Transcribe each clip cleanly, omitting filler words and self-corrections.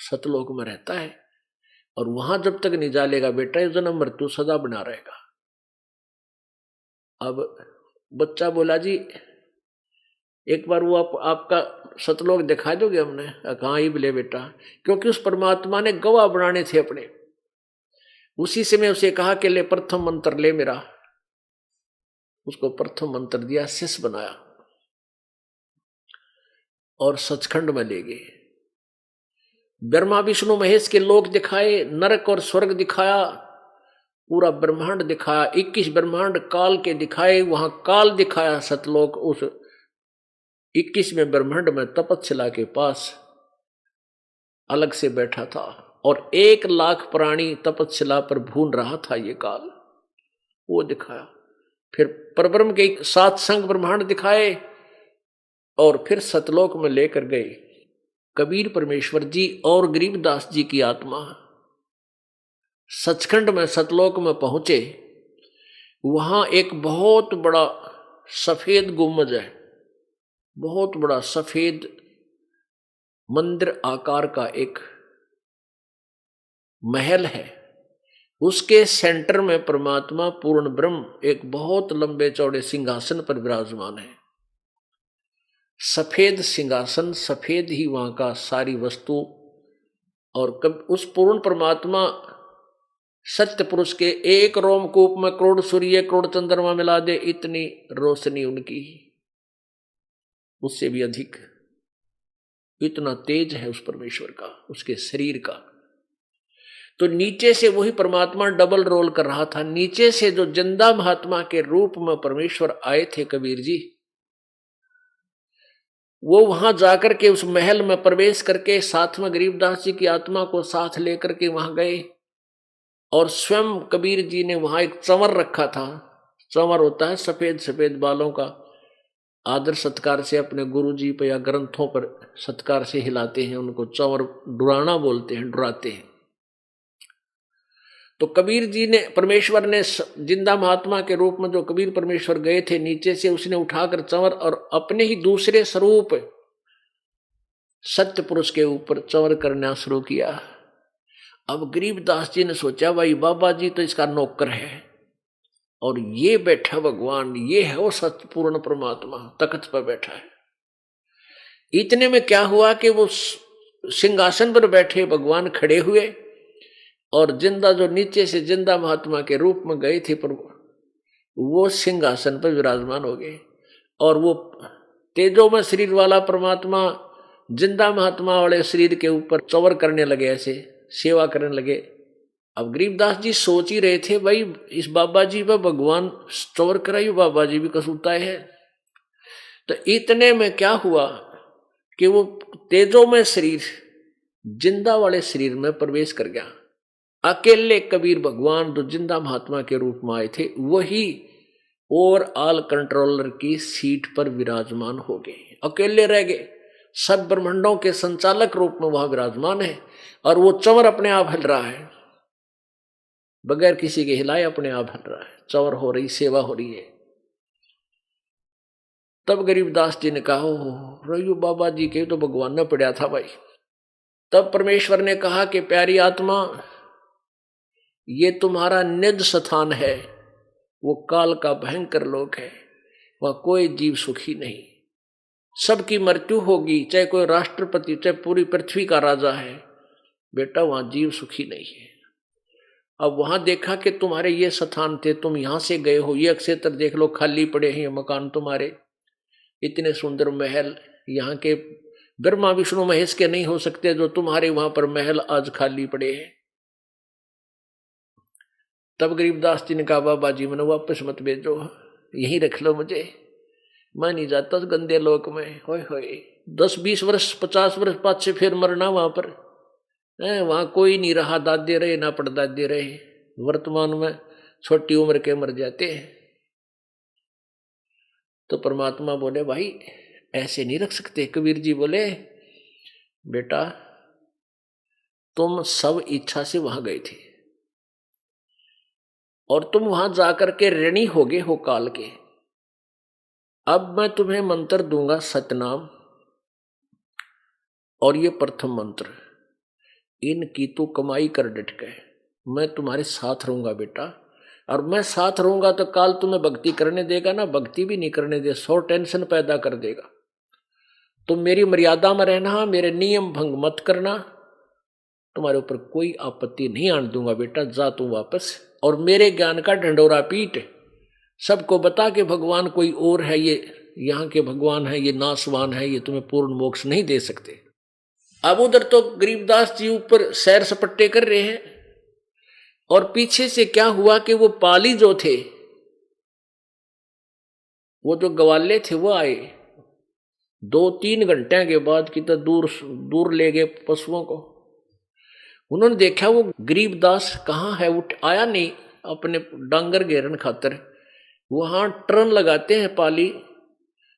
सतलोक में रहता है, और वहां जब तक नहीं जालेगा बेटा, ये जन्म मृत्यु सदा बना रहेगा। अब बच्चा बोला जी एक बार वो आपका सतलोक दिखा दोगे हमने? कहा ही बोले बेटा, क्योंकि उस परमात्मा ने गवाह बनाने थे अपने। उसी से मैं उसे कहा कि ले प्रथम मंत्र ले मेरा, उसको प्रथम मंत्र दिया, शिष्य बनाया और सचखंड में ले गए। ब्रह्मा विष्णु महेश के लोक दिखाए, नरक और स्वर्ग दिखाया, पूरा ब्रह्मांड दिखाया, 21 ब्रह्मांड काल के दिखाए, वहां काल दिखाया। सतलोक उस 21वें ब्रह्मांड में तपस्या के पास अलग से बैठा था, और 1,00,000 प्राणी तपस्या पर भून रहा था ये काल, वो दिखाया। फिर परब्रह्म के 7 संग ब्रह्मांड दिखाए, और फिर सतलोक में लेकर गए। कबीर परमेश्वर जी और गरीबदास जी की आत्मा सचखंड में सतलोक में पहुंचे। वहां एक बहुत बड़ा सफेद गुम्बद है, बहुत बड़ा सफेद मंदिर आकार का एक महल है। उसके सेंटर में परमात्मा पूर्ण ब्रह्म एक बहुत लंबे चौड़े सिंहासन पर विराजमान है। सफेद सिंहासन, सफेद ही वहां का सारी वस्तु। और कब उस पूर्ण परमात्मा सत्य पुरुष के एक रोमकूप में करोड़ सूर्य करोड़ चंद्रमा मिला दे, इतनी रोशनी उनकी, उससे भी अधिक। इतना तेज है उस परमेश्वर का, उसके शरीर का। तो नीचे से वही परमात्मा डबल रोल कर रहा था। नीचे से जो जिंदा महात्मा के रूप में परमेश्वर आए थे कबीर जी, वो वहां जाकर के उस महल में प्रवेश करके साथ में गरीबदास जी की आत्मा को साथ लेकर के वहां गए। और स्वयं कबीर जी ने वहां एक चंवर रखा था। चंवर होता है सफेद सफेद बालों का, आदर सत्कार से अपने गुरु जी पर या ग्रंथों पर सत्कार से हिलाते हैं उनको, चंवर डुराना बोलते हैं, डुराते हैं। तो कबीर जी ने, परमेश्वर ने जिंदा महात्मा के रूप में जो कबीर परमेश्वर गए थे नीचे से, उसने उठाकर चंवर और अपने ही दूसरे स्वरूप सत्य पुरुष के ऊपर चंवर करना शुरू किया। अब गरीबदास जी ने सोचा भाई बाबा जी तो इसका नौकर है, और ये बैठा भगवान, ये है वो सत्यपूर्ण परमात्मा, तख्त पर बैठा है। इतने में क्या हुआ कि वो सिंहासन पर बैठे भगवान खड़े हुए, और जिंदा जो नीचे से जिंदा महात्मा के रूप में गए थे पर वो सिंहासन पर विराजमान हो गए। और वो तेजोमय शरीर वाला परमात्मा जिंदा महात्मा वाले शरीर के ऊपर चंवर करने लगे, ऐसे सेवा करने लगे। अब गरीबदास जी सोच ही रहे थे भाई इस बाबा जी पर भगवान चंवर कराई, बाबा जी भी कसूताए है। तो इतने में क्या हुआ कि वो तेजोमय शरीर जिंदा वाले शरीर में प्रवेश कर गया। अकेले कबीर भगवान जो जिंदा महात्मा के रूप में आए थे, वही ओवरऑल कंट्रोलर की सीट पर विराजमान हो गए, अकेले रह गए। सब ब्रह्मांडों के संचालक रूप में वहां विराजमान है, और वो चंवर अपने आप हिल रहा है, बगैर किसी के हिलाए अपने आप हिल रहा है, चंवर हो रही, सेवा हो रही है। तब गरीबदास जी ने कहा रयू बाबा जी के तो भगवान ने पड़ा था भाई। तब परमेश्वर ने कहा कि प्यारी आत्मा, ये तुम्हारा निज स्थान है, वो काल का भयंकर लोक है, वहां कोई जीव सुखी नहीं, सबकी मृत्यु होगी, चाहे कोई राष्ट्रपति, चाहे पूरी पृथ्वी का राजा है, बेटा वहां जीव सुखी नहीं है। अब वहां देखा कि तुम्हारे ये स्थान थे, तुम यहां से गए हो, ये क्षेत्र देख लो खाली पड़े हैं, ये मकान तुम्हारे, इतने सुंदर महल, यहाँ के ब्रह्मा विष्णु महेश के नहीं हो सकते जो तुम्हारे वहां पर महल आज खाली पड़े हैं। तब गरीबदास जी ने कहा बाबा जी मैंने वापस मत भेजो, यहीं रख लो मुझे, मैं नहीं जाता उस गंदे लोक में। होए होए 10-20 वर्ष 50 वर्ष पाछे फिर मरना वहां पर, वहां कोई नहीं रहा, दादे रहे ना पड़दादे रहे, वर्तमान में छोटी उम्र के मर जाते हैं। तो परमात्मा बोले भाई ऐसे नहीं रख सकते। कबीर जी बोले बेटा तुम सब इच्छा से वहां गए थे, और तुम वहां जाकर के ऋणी हो गए हो काल के। अब मैं तुम्हें मंत्र दूंगा सतनाम, और ये प्रथम मंत्र, इनकी तू कमाई कर डट के, मैं तुम्हारे साथ रहूंगा बेटा, और मैं साथ रहूंगा तो काल तुम्हें भक्ति करने देगा ना, भक्ति भी नहीं करने दे, 100 टेंशन पैदा कर देगा। तुम मेरी मर्यादा में रहना, मेरे नियम भंग मत करना, तुम्हारे ऊपर कोई आपत्ति नहीं आने दूंगा बेटा, जा तू वापस, और मेरे ज्ञान का ढंडोरा पीट, सबको बता के भगवान कोई और है, ये यहाँ के भगवान है, ये नासवान है, ये तुम्हें पूर्ण मोक्ष नहीं दे सकते। अब उधर तो गरीबदास जी ऊपर सैर सपट्टे कर रहे हैं, और पीछे से क्या हुआ कि वो पाली जो थे, वो जो ग्वाले थे वो आए 2-3 घंटे के बाद, कि तो दूर दूर ले गए पशुओं को। उन्होंने देखा वो गरीबदास कहाँ है, उठ आया नहीं अपने डांगर घेरन खातर। वहां टर्न लगाते हैं पाली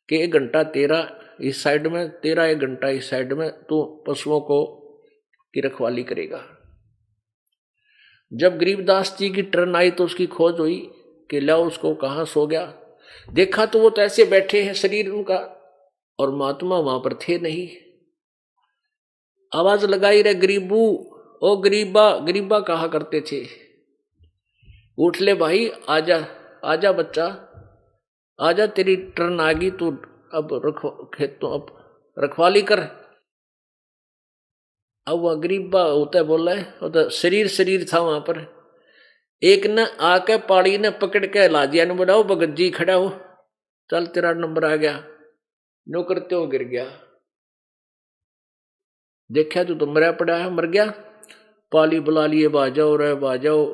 कि 1 घंटा तेरा इस साइड में, तेरा 1 घंटा इस साइड में, तो पशुओं को की रखवाली करेगा। जब गरीबदास जी की टर्न आई तो उसकी खोज हुई कि लाओ उसको, कहाँ सो गया। देखा तो वो तो ऐसे बैठे हैं शरीर उनका, और महात्मा वहां पर थे नहीं। आवाज लगाई रे गरीबू, ओ गरीबा, गरीबा कहा करते थे, उठ ले भाई, आजा आजा बच्चा, आजा तेरी टर्न आ गई, तू अब खेतों अब रखवाली कर। अब वह गरीबा होता है, बोला है, तो शरीर था वहां पर। एक न आके पाड़ी ने पकड़ के ला दिया, ने बोला भगत जी खड़ा हो, चल तेरा नंबर आ गया। नो करते हो गिर गया, देखा तू तो मरा पड़ा है, मर गया। पाली बुला लिए, बाजाओ रे बाजाओ।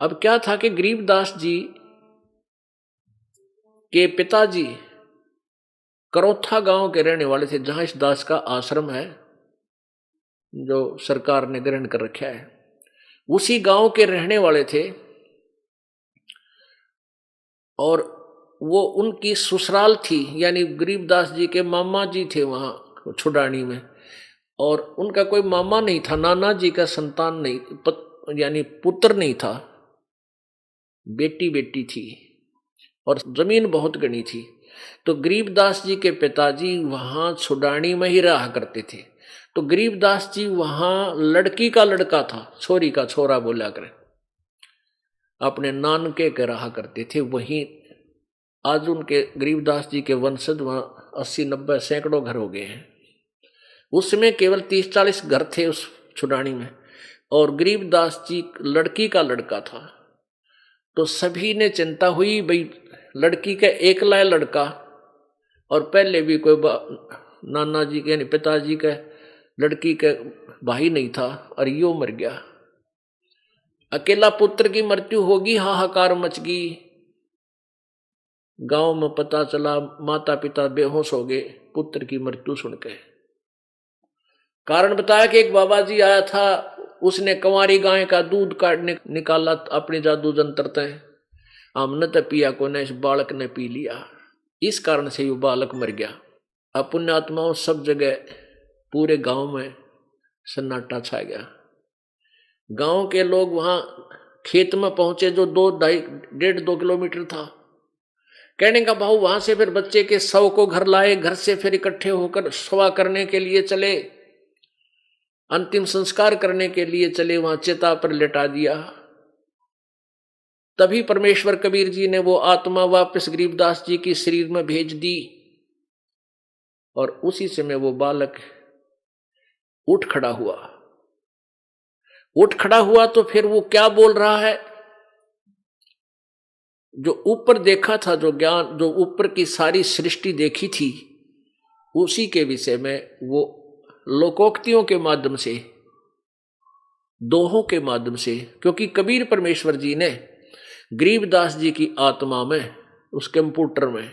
अब क्या था कि गरीबदास जी के पिताजी करोथा गांव के रहने वाले थे, जहां इस दास का आश्रम है जो सरकार ने ग्रहण कर रखा है, उसी गांव के रहने वाले थे। और वो उनकी ससुराल थी, यानी गरीबदास जी के मामा जी थे वहां छुडानी में, और उनका कोई मामा नहीं था, नाना जी का संतान नहीं, यानी पुत्र नहीं था, बेटी बेटी थी, और जमीन बहुत घनी थी। तो गरीबदास जी के पिताजी वहां छुडानी में ही रहा करते थे। तो गरीबदास जी वहां लड़की का लड़का था, छोरी का छोरा बोला करें, अपने नानके के रहा करते थे वहीं। आज उनके गरीबदास जी के वंशज वहां 80-90 सैकड़ों घर हो गए हैं। उसमें केवल 30-40 घर थे उस छुडानी में, और गरीबदास जी लड़की का लड़का था। तो सभी ने चिंता हुई, भाई लड़की का एकला लड़का, और पहले भी कोई नाना जी के यानी पिताजी के लड़की का भाई नहीं था, और यो मर गया, अकेला पुत्र की मृत्यु होगी, हाहाकार मच गई। गांव में पता चला, माता पिता बेहोश हो गए पुत्र की मृत्यु सुन के। कारण बताया कि एक बाबा जी आया था, उसने कंवारी गाय का दूध काटने निकाला अपने जादू जंत्र से, हमने तो पिया को ने, इस बालक ने पी लिया, इस कारण से वो बालक मर गया। अब पुण्यात्माओं सब जगह पूरे गांव में सन्नाटा छा गया। गांव के लोग वहां खेत में पहुंचे जो 2-2.5 किलोमीटर था। कहने का भाव वहां से फिर बच्चे के शव को घर लाए, घर से फिर इकट्ठे होकर सवा करने के लिए चले, अंतिम संस्कार करने के लिए चले, वहां चिता पर लेटा दिया। तभी परमेश्वर कबीर जी ने वो आत्मा वापस गरीबदास जी की शरीर में भेज दी, और उसी समय वो बालक उठ खड़ा हुआ। उठ खड़ा हुआ तो फिर वो क्या बोल रहा है, जो ऊपर देखा था, जो ज्ञान, जो ऊपर की सारी सृष्टि देखी थी, उसी के विषय में वो लोकोक्तियों के माध्यम से, दोहों के माध्यम से, क्योंकि कबीर परमेश्वर जी ने गरीबदास जी की आत्मा में, उस कंप्यूटर में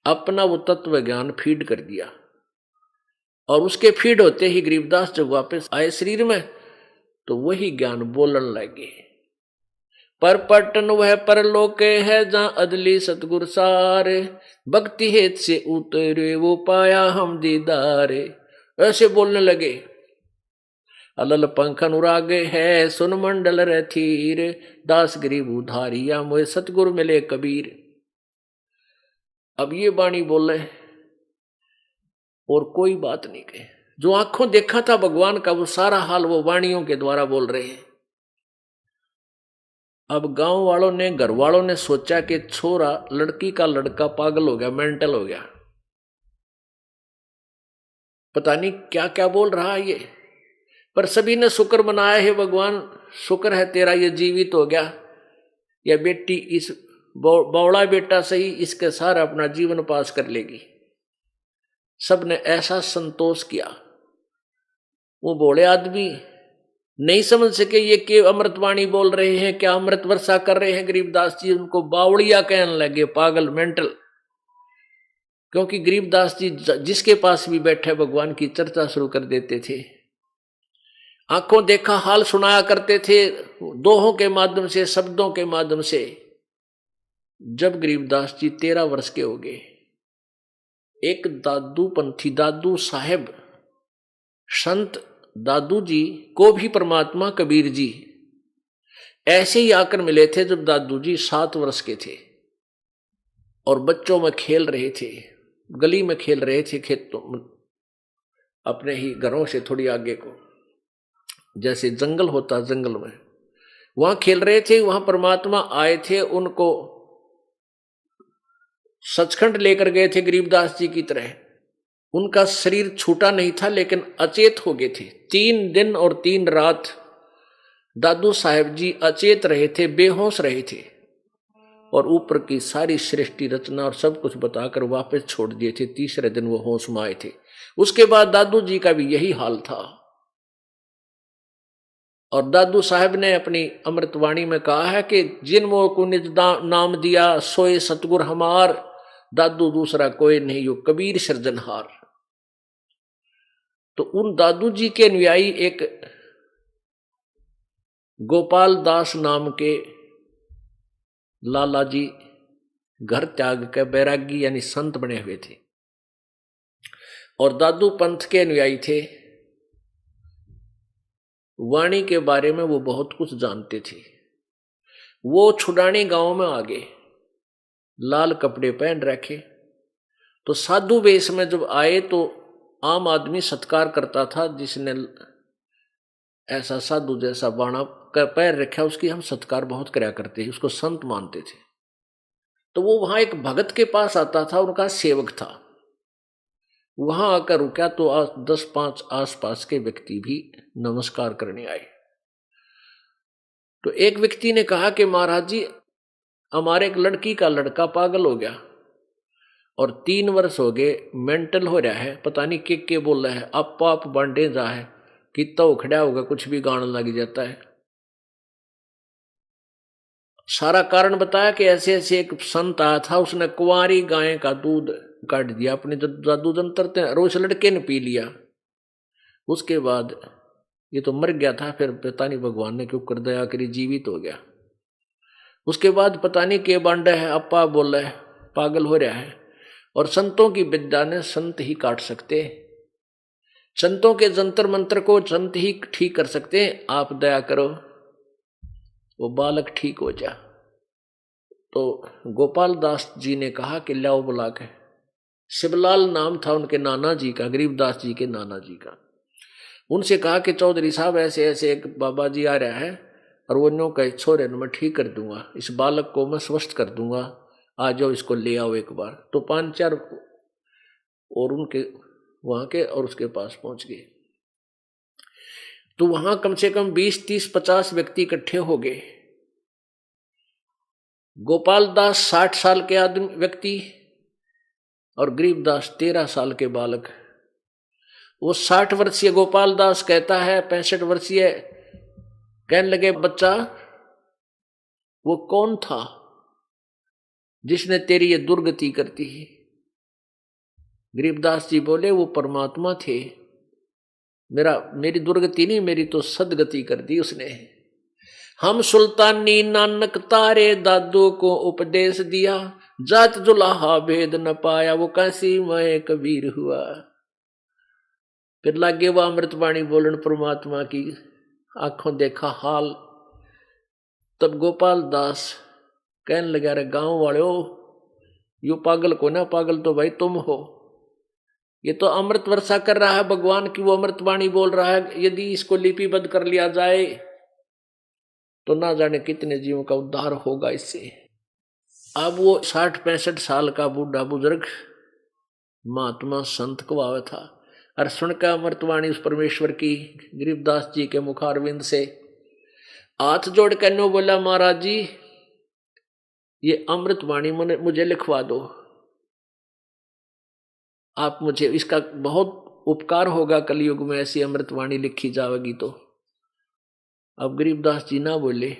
अपना वो तत्व ज्ञान फीड कर दिया, और उसके फीड होते ही गरीबदास जब वापस आए शरीर में, तो वही ज्ञान बोलने लगे। पर पटन वह परलोक है, जहां अदली सतगुर सारे, भक्ति हेत से उतरे वो पाया हम दीदारे। ऐसे बोलने लगे, अलल पंख अनुरागे है, सुन मंडल रथीर, दास गरीब उधारिया मोए सतगुरु मिले कबीर। अब ये बाणी बोले और कोई बात नहीं कहे, जो आंखों देखा था भगवान का वो सारा हाल वो वाणियों के द्वारा बोल रहे हैं। अब गांव वालों ने, घर वालों ने सोचा कि छोरा, लड़की का लड़का पागल हो गया, मेंटल हो गया, पता नहीं क्या क्या बोल रहा है ये। पर सभी ने शुक्र मनाया, है भगवान शुक्र है तेरा, ये जीवित हो गया, या बेटी इस बौड़ा बेटा सही, इसके सारा अपना जीवन पास कर लेगी। सबने ऐसा संतोष किया। वो बोले आदमी नहीं समझ सके ये के अमृतवाणी बोल रहे हैं, क्या अमृत वर्षा कर रहे हैं। गरीबदास जी उनको बावड़िया कहने लगे, पागल, मेंटल। क्योंकि गरीबदास जी जिसके पास भी बैठे भगवान की चर्चा शुरू कर देते थे, आंखों देखा हाल सुनाया करते थे, दोहों के माध्यम से, शब्दों के माध्यम से। जब गरीबदास जी 13 वर्ष के हो गए, एक दादू पंथी, दादू साहेब, संत दादू जी को भी परमात्मा कबीर जी ऐसे ही आकर मिले थे जब दादू जी 7 वर्ष के थे, और बच्चों में खेल रहे थे, गली में खेल रहे थे, खेतों, अपने ही घरों से थोड़ी आगे को, जैसे जंगल होता, जंगल में वहां खेल रहे थे। वहां परमात्मा आए थे, उनको सचखंड लेकर गए थे गरीबदास जी की तरह। उनका शरीर छूटा नहीं था, लेकिन अचेत हो गए थे। 3 दिन और 3 रात दादू साहेब जी अचेत रहे थे, बेहोश रहे थे, और ऊपर की सारी सृष्टि रचना और सब कुछ बताकर वापस छोड़ दिए थे। तीसरे दिन वो होश में आए थे। उसके बाद दादू जी का भी यही हाल था। और दादू साहब ने अपनी अमृतवाणी में कहा है कि जिन मोह को निज नाम दिया, सोए सतगुर हमार, दादू दूसरा कोई नहीं, यो कबीर सृजनहार। तो उन दादू जी के अनुयायी एक गोपाल दास नाम के लाला जी घर त्याग के बैरागी यानी संत बने हुए थे, और दादू पंथ के अनुयायी थे। वाणी के बारे में वो बहुत कुछ जानते थे। वो छुडानी गांव में आ गए, लाल कपड़े पहन रखे, तो साधु वेश में जब आए तो आम आदमी सत्कार करता था। जिसने ऐसा साधु जैसा बाणा का पैर रखा, उसकी हम सत्कार बहुत कराया करते थे, उसको संत मानते थे। तो वो वहां एक भगत के पास आता था, उनका सेवक था। वहां आकर रुका तो 10-5 आसपास के व्यक्ति भी नमस्कार करने आए। तो एक व्यक्ति ने कहा कि महाराज जी, हमारे एक लड़की का लड़का पागल हो गया, और 3 वर्ष हो गए, मेंटल हो रहा है, पता नहीं के बोल रहा है, आप बांटे जा है, कितना उखड़ा होगा, कुछ भी गाने लग जाता है। सारा कारण बताया कि ऐसे ऐसे एक संत आया था, उसने कुंवारी गाय का दूध काट दिया, अपने जादू जंतर रोज लड़के ने पी लिया। उसके बाद ये तो मर गया था, फिर पता नहीं भगवान ने क्यों कर दया करी, जीवित हो गया। उसके बाद पता नहीं के बांडा है, अपा बोला है, पागल हो रहा है। और संतों की विद्या ने संत ही काट सकते, संतों के जंतर मंत्र को संत ही ठीक कर सकते हैं। आप दया करो वो बालक ठीक हो जा। तो गोपाल दास जी ने कहा कि लाओ बुला के। शिवलाल नाम था उनके नाना जी का, गरीबदास जी के नाना जी का। उनसे कहा कि चौधरी साहब ऐसे ऐसे एक बाबा जी आ रहा है, और वो नो कहे छोरे मैं ठीक कर दूंगा, इस बालक को मैं स्वस्थ कर दूंगा, आ जाओ इसको ले आओ एक बार। तो 5-4 और उनके वहां के और उसके पास पहुंच गए। तो वहां कम से कम 20-30-50 व्यक्ति इकट्ठे हो गए। गोपाल दास 60 साल के आदमी व्यक्ति, और गरीबदास 13 साल के बालक। वो 60 वर्षीय गोपाल दास कहता है, 65 वर्षीय कहने लगे, बच्चा वो कौन था जिसने तेरी ये दुर्गति करती है। गरीबदास जी बोले, वो परमात्मा थे, मेरी दुर्गति नहीं, मेरी तो सदगति कर दी उसने। हम सुल्तानी नानक तारे दादू को उपदेश दिया, जात जुलाहा भेद न पाया, वो काशी में कबीर हुआ। फिर लागे वो अमृतवाणी बोलन परमात्मा की, आंखों देखा हाल। तब गोपाल दास कहने लगा, रे गांव वाले हो, यू पागल को ना, पागल तो भाई तुम हो। ये तो अमृत वर्षा कर रहा है भगवान की, वो अमृतवाणी बोल रहा है। यदि इसको लिपिबद्ध कर लिया जाए तो ना जाने कितने जीवों का उद्धार होगा इससे। अब वो 60-65 साल का बूढ़ा बुजुर्ग महात्मा संत को आवे था और सुनकर अमृतवाणी उस परमेश्वर की गरीबदास जी के मुखारविंद से हाथ जोड़ कर नो बोला, महाराज जी ये अमृतवाणी मुझे लिखवा दो, आप मुझे, इसका बहुत उपकार होगा कलयुग में ऐसी अमृतवाणी लिखी जाएगी तो। अब गरीबदास जी ना बोले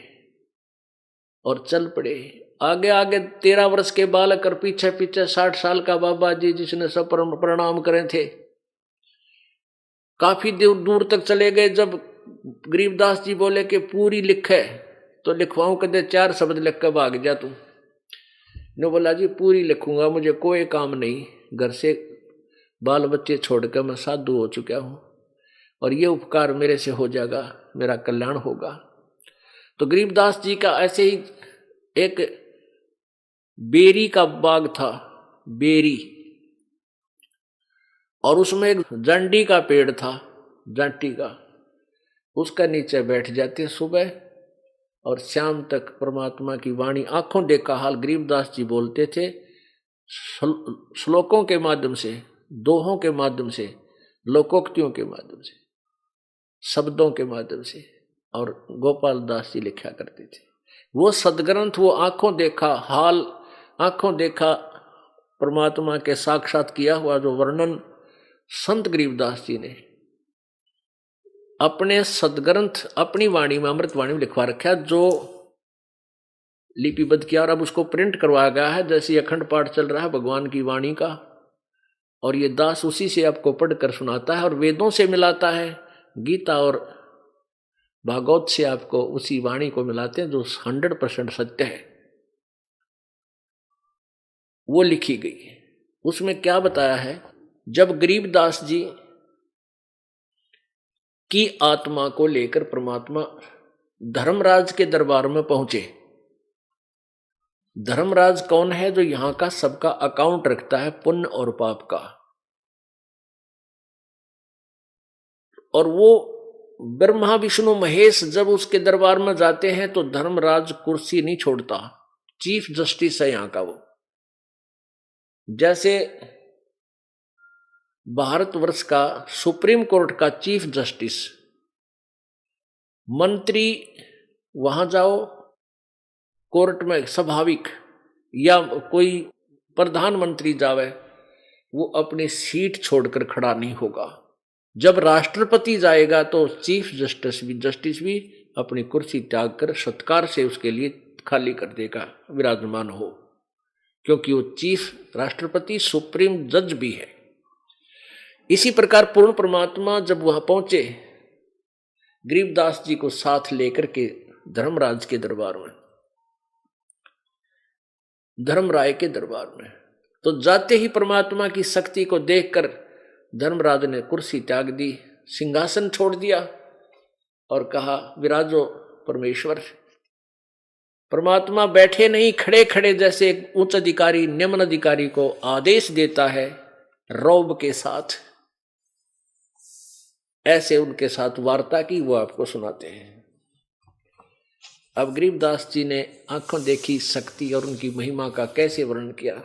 और चल पड़े आगे आगे। 13 वर्ष के बालक और पीछे पीछे 60 साल का बाबा जी जिसने सब प्रणाम करे थे। काफी दूर दूर तक चले गए। जब गरीबदास जी बोले कि पूरी लिखे तो लिखवाऊं, कहते 4 शब्द लिख कर भाग जा तू। ने बोला जी पूरी लिखूंगा, मुझे कोई काम नहीं, घर से बाल बच्चे छोड़कर मैं साधु हो चुका हूं और ये उपकार मेरे से हो जाएगा, मेरा कल्याण होगा। तो गरीबदास जी का ऐसे ही एक बेरी का बाग था, बेरी, और उसमें एक जंडी का पेड़ था, जंटी का, उसका नीचे बैठ जाते सुबह और शाम तक परमात्मा की वाणी आंखों देखा हाल गरीबदास जी बोलते थे, श्लोकों के माध्यम से, दोहों के माध्यम से, लोकोक्तियों के माध्यम से, शब्दों के माध्यम से, और गोपाल दास जी लिखा करते थे। वो सदग्रंथ, वो आंखों देखा हाल, आंखों देखा परमात्मा के साक्षात किया हुआ जो वर्णन संत गरीबदास जी ने अपने सदग्रंथ अपनी वाणी में, अमृतवाणी में लिखवा रखा, जो लिपिबद्ध किया और अब उसको प्रिंट करवाया गया है। जैसे अखंड पाठ चल रहा है भगवान की वाणी का, और ये दास उसी से आपको पढ़कर सुनाता है और वेदों से मिलाता है, गीता और भागवत से आपको उसी वाणी को मिलाते हैं जो 100% सत्य है। वो लिखी गई, उसमें क्या बताया है, जब गरीबदास जी की आत्मा को लेकर परमात्मा धर्मराज के दरबार में पहुंचे। धर्मराज कौन है? जो यहां का सबका अकाउंट रखता है, पुण्य और पाप का। और वो ब्रह्मा विष्णु महेश जब उसके दरबार में जाते हैं तो धर्मराज कुर्सी नहीं छोड़ता, चीफ जस्टिस है यहां का वो। जैसे भारतवर्ष का सुप्रीम कोर्ट का चीफ जस्टिस, मंत्री वहां जाओ कोर्ट में स्वाभाविक, या कोई प्रधानमंत्री जावे, वो अपनी सीट छोड़कर खड़ा नहीं होगा। जब राष्ट्रपति जाएगा तो चीफ जस्टिस भी अपनी कुर्सी त्याग कर सत्कार से उसके लिए खाली कर देगा, विराजमान हो, क्योंकि वो चीफ राष्ट्रपति सुप्रीम जज भी है। इसी प्रकार पूर्ण परमात्मा जब वहां पहुंचे, गरीबदास जी को साथ लेकर के धर्मराज के दरबार में, धर्मराय के दरबार में, तो जाते ही परमात्मा की शक्ति को देखकर धर्मराज ने कुर्सी त्याग दी, सिंहासन छोड़ दिया और कहा, विराजो परमेश्वर। परमात्मा बैठे नहीं, खड़े खड़े, जैसे एक उच्च अधिकारी निम्न अधिकारी को आदेश देता है रौब के साथ, ऐसे उनके साथ वार्ता की, वो आपको सुनाते हैं। अब गरीबदास जी ने आंखों देखी शक्ति और उनकी महिमा का कैसे वर्णन किया।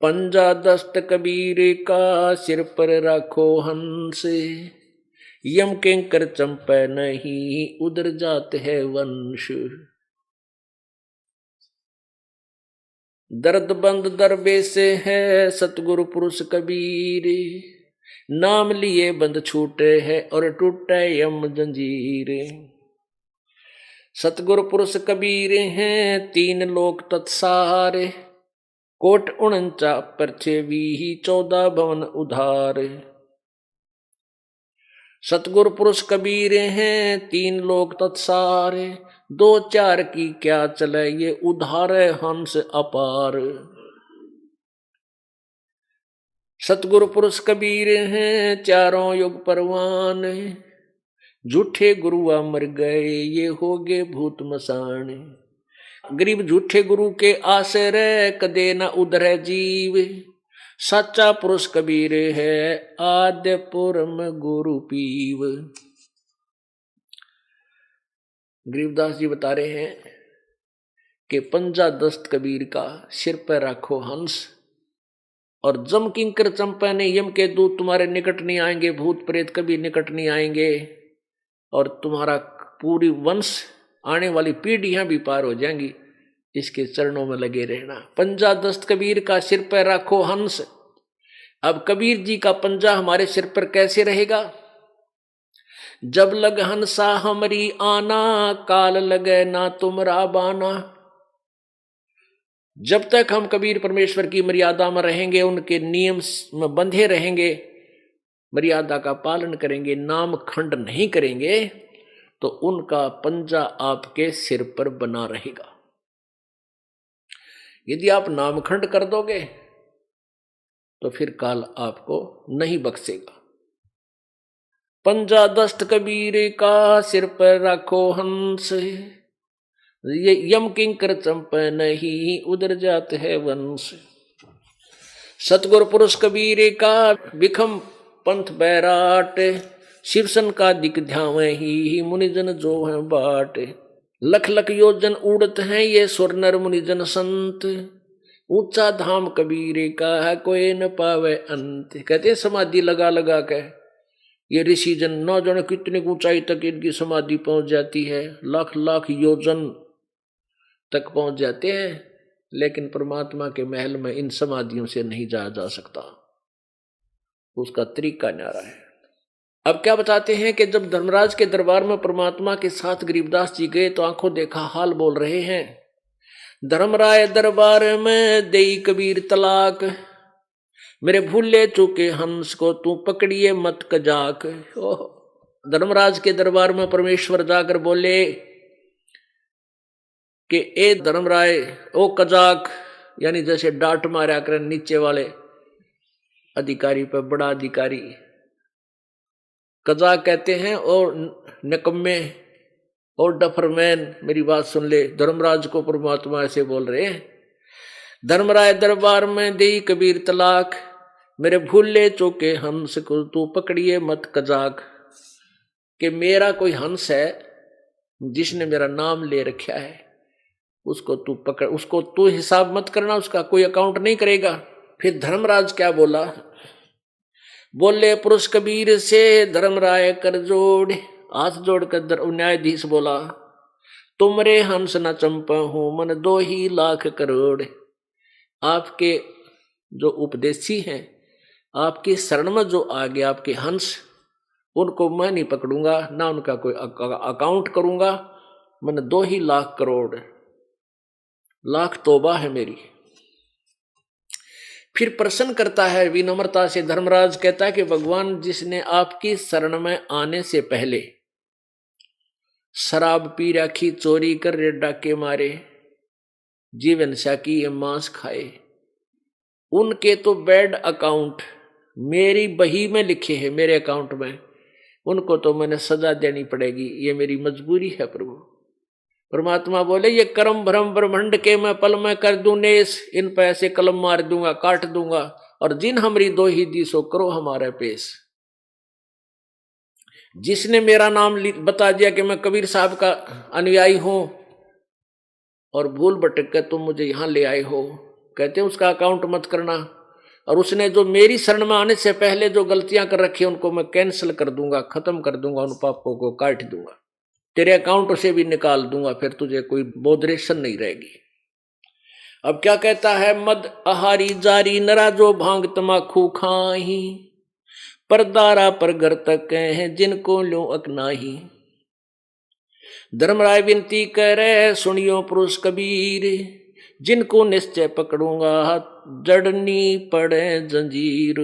पंजा दस्त कबीर का सिर पर राखो हंस, यम किंकर चंपै नहीं उधर जात है वंश। दर्द बंद दरबे से है सतगुरु पुरुष कबीर, नाम लिए बंद छूटे है और टूटे यम जंजीर। सतगुरु पुरुष कबीर हैं 3 लोक तत्सारे, कोट 49 परछेवी 14 भवन उधार। सतगुरु पुरुष कबीर हैं 3 लोक तत्सारे, 2-4 की क्या चले ये उधार हंस अपार। सतगुरु पुरुष कबीर हैं 4 युग परवान, झूठे गुरुआ मर गए ये हो गए भूत मसान। गरीब झूठे गुरु के आसरे कदे न उधरे जीव, सच्चा पुरुष कबीर है, आद्य पुरम गुरु पीव। गरीबदास जी बता रहे हैं कि पंजा दस्त कबीर का, सिर पर रखो हंस, और जम किंकर चंपा ने, यम के दूत तुम्हारे निकट नहीं आएंगे, भूत प्रेत कभी निकट नहीं आएंगे, और तुम्हारा पूरी वंश आने वाली पीढ़ियां भी पार हो जाएंगी। इसके चरणों में लगे रहना। पंजा दस्त कबीर का, सिर पर रखो हंस। अब कबीर जी का पंजा हमारे सिर पर कैसे रहेगा? जब लग हंसा हमरी आना, काल लगे ना तुमरा बाना। जब तक हम कबीर परमेश्वर की मर्यादा में रहेंगे, उनके नियम में बंधे रहेंगे, मर्यादा का पालन करेंगे, नाम खंड नहीं करेंगे, तो उनका पंजा आपके सिर पर बना रहेगा। यदि आप नामखंड कर दोगे तो फिर काल आपको नहीं बख्शेगा। पंजा दस्त कबीर का, सिर पर रखो हंस, ये यम किंकर चंप नहीं, उधर जात है वंश। सतगुरु पुरुष कबीर का, विखम पंथ बैराट, शिवसन का दिक ध्याव ही, मुनिजन जो है बाट। लख लख योजन उड़त हैं ये सुर नर मुनिजन संत, ऊंचा धाम कबीर का है कोई न पावे अंत। कहते हैं समाधि लगा लगा के ये ऋषि जन न जाने कितनी ऊंचाई तक इनकी समाधि पहुंच जाती है, लाख लाख योजन तक पहुंच जाते हैं, लेकिन परमात्मा के महल में इन समाधियों से नहीं जाया जा सकता। उसका तरीका न्यारा है। अब क्या बताते हैं कि जब धर्मराज के दरबार में परमात्मा के साथ गरीबदास जी गए तो आंखों देखा हाल बोल रहे हैं। धर्मराय दरबार में देई कबीर तलाक, मेरे भूले चूके हंस को तू पकड़िए मत कजाक। धर्मराज के दरबार में परमेश्वर जाकर बोले कि ए धर्मराय, ओ कजाक, यानी जैसे डांट मारा कर नीचे वाले अधिकारी पर बड़ा अधिकारी, कजाक कहते हैं, और निकम्मे और डफरमैन, मेरी बात सुन ले। धर्मराज को परमात्मा ऐसे बोल रहे हैं। धर्मराय दरबार में देई कबीर तलाक, मेरे भूले चौके हंस को तू पकड़िए मत कजाक। कि मेरा कोई हंस है जिसने मेरा नाम ले रखा है, उसको तू पकड़, उसको तू हिसाब मत करना, उसका कोई अकाउंट नहीं करेगा। फिर धर्मराज क्या बोला? बोले पुरुष कबीर से धर्मराय कर जोड़, हाथ जोड़कर न्यायाधीश बोला, तुमरे हंस न चंपा हूं मन 2 ही लाख करोड़। आपके जो उपदेशी हैं, आपकी शरण में जो आ गए आपके हंस, उनको मैं नहीं पकड़ूंगा, ना उनका कोई अकाउंट करूंगा। मैंने 2 ही लाख करोड़, लाख तौबा है मेरी। फिर प्रश्न करता है विनम्रता से धर्मराज, कहता है कि भगवान, जिसने आपकी शरण में आने से पहले शराब पी रखी, चोरी कर रे डाके मारे, जीवन साकी ये मांस खाए, उनके तो बैड अकाउंट मेरी बही में लिखे हैं, मेरे अकाउंट में, उनको तो मैंने सजा देनी पड़ेगी, ये मेरी मजबूरी है प्रभु। परमात्मा बोले, ये कर्म भ्रम ब्रह्मंड के मैं पल में कर दूं नेस, इन पे ऐसे कलम मार दूंगा, काट दूंगा, और जिन हमरी 2 ही दी सो करो हमारे पेश। जिसने मेरा नाम बता दिया कि मैं कबीर साहब का अनुयायी हूं, और भूल भटक कर तुम मुझे यहां ले आए हो, कहते हैं उसका अकाउंट मत करना। और उसने जो मेरी शरण में आने से पहले जो गलतियां कर रखी, उनको मैं कैंसिल कर दूंगा, खत्म कर दूंगा, उन पापों को काट दूंगा, तेरे अकाउंट से भी निकाल दूंगा, फिर तुझे कोई बोधरेशन नहीं रहेगी। अब क्या कहता है? मद आहारी जारी नरा जो भांग तमाखू खाही, परदारा पर घर तक हैं जिनको लो अकनाही। धर्मराय विनती करे सुनियो पुरुष कबीर, जिनको निश्चय पकड़ूंगा जड़नी पड़े जंजीर।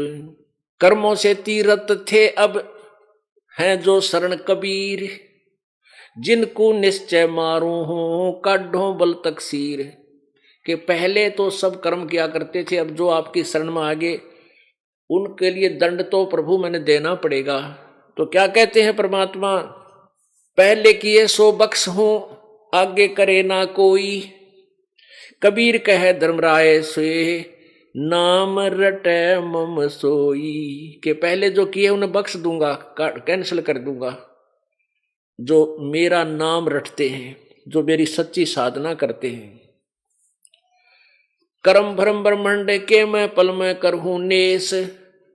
कर्मों से तीरथ थे अब हैं जो शरण कबीर, जिनको निश्चय मारू हूं काढ़ो बल तकसीर। कि पहले तो सब कर्म किया करते थे, अब जो आपकी शरण में आगे, उनके लिए दंड तो प्रभु मैंने देना पड़ेगा। तो क्या कहते हैं परमात्मा? पहले किए सो बख्श हूं आगे करे ना कोई, कबीर कहे धर्मराय से नाम रटे मम सोई, के पहले जो किए उन्हें बख्श दूंगा, कैंसिल कर दूंगा। जो मेरा नाम रटते हैं, जो मेरी सच्ची साधना करते हैं। कर्म भरम ब्रह्मंड के मैं पल में करहूं नेस,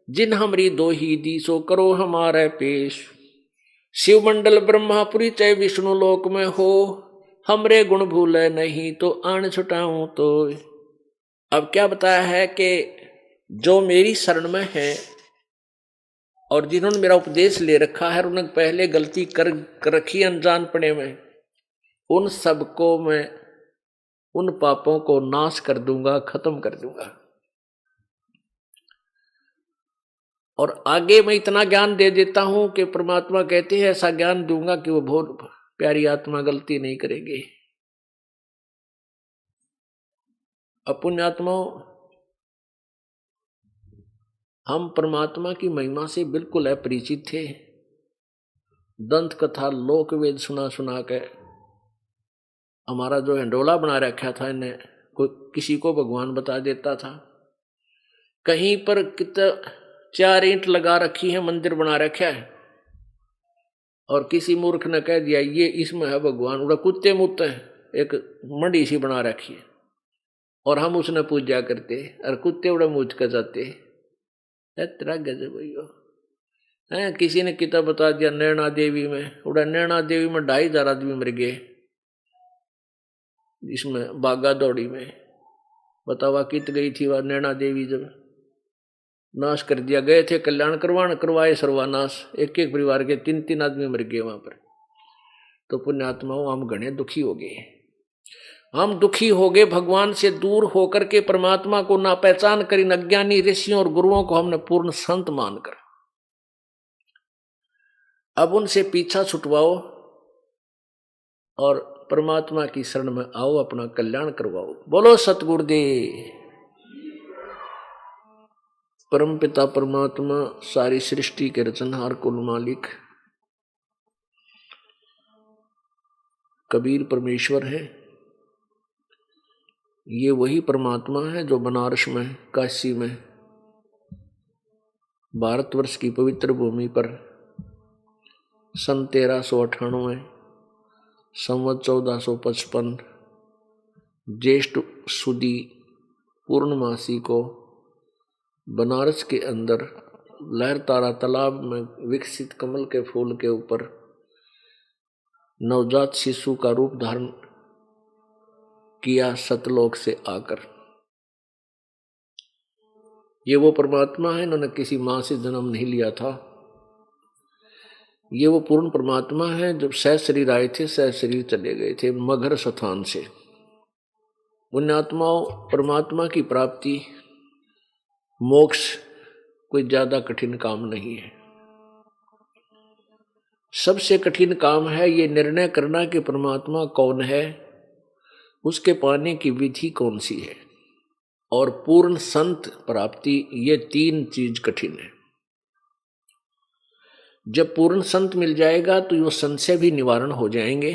जिन हमरी दो ही दी सो करो हमारे पेश। शिव मंडल ब्रह्मापुरी चाहे विष्णु लोक में हो, हमरे गुण भूले नहीं तो आन छुटाऊं तो। अब क्या बताया है कि जो मेरी शरण में है और जिन्होंने मेरा उपदेश ले रखा है, उन्होंने पहले गलती कर रखी अनजानपने में, उन सबको मैं, उन पापों को नाश कर दूंगा, खत्म कर दूंगा। और आगे मैं इतना ज्ञान दे देता हूं कि परमात्मा कहते हैं ऐसा ज्ञान दूंगा कि वो बहुत प्यारी आत्मा गलती नहीं करेगी। अपुण्यात्माओं, हम परमात्मा की महिमा से बिल्कुल अपरिचित थे। दंत कथा लोक वेद सुना सुना के हमारा जो हिंडोला बना रखा था, इन्हें कोई किसी को भगवान बता देता था। कहीं पर कितना 4 ईंट लगा रखी है, मंदिर बना रखा है, और किसी मूर्ख ने कह दिया ये इसमें है भगवान, उड़ा कुत्ते मुत्ते एक मंडी सी बना रखी है और हम उसने पूजा करते और कुत्ते उड़ा मूझ कर जाते। तेरा गजब है। किसी ने किताब बता दिया नैना देवी में, उड़ा नैना देवी में 2500 आदमी मर गए, इसमें बागा दौड़ी में। बतावा कित गई थी वह नैना देवी, जब नाश कर दिया। गए थे कल्याण करवाए सर्वानाश, एक एक परिवार के 3-3 आदमी मर गए वहां पर। तो पुण्यात्माओं, हम घने दुखी हो गए। हम दुखी हो गए भगवान से दूर होकर के, परमात्मा को ना पहचान कर, इन अज्ञानी ऋषियों और गुरुओं को हमने पूर्ण संत मानकर। अब उनसे पीछा छुटवाओ और परमात्मा की शरण में आओ, अपना कल्याण करवाओ। बोलो सतगुरुदेव। परम पिता परमात्मा सारी सृष्टि के रचनहार कुल मालिक कबीर परमेश्वर है। ये वही परमात्मा है जो बनारस में, काशी में, भारतवर्ष की पवित्र भूमि पर सन 1398 संवत 1455 ज्येष्ठ सुदी पूर्णमासी को बनारस के अंदर लहरतारा तालाब में विकसित कमल के फूल के ऊपर नवजात शिशु का रूप धारण किया सतलोक से आकर। ये वो परमात्मा है, इन्होंने किसी मां से जन्म नहीं लिया था। ये वो पूर्ण परमात्मा है, जब सह शरीर आए थे सह शरीर चले गए थे मगर स्थान से। पुण्यात्माओं, परमात्मा की प्राप्ति, मोक्ष कोई ज्यादा कठिन काम नहीं है। सबसे कठिन काम है ये निर्णय करना कि परमात्मा कौन है, उसके पाने की विधि कौन सी है, और पूर्ण संत प्राप्ति, ये 3 चीज कठिन है। जब पूर्ण संत मिल जाएगा तो ये संशय भी निवारण हो जाएंगे।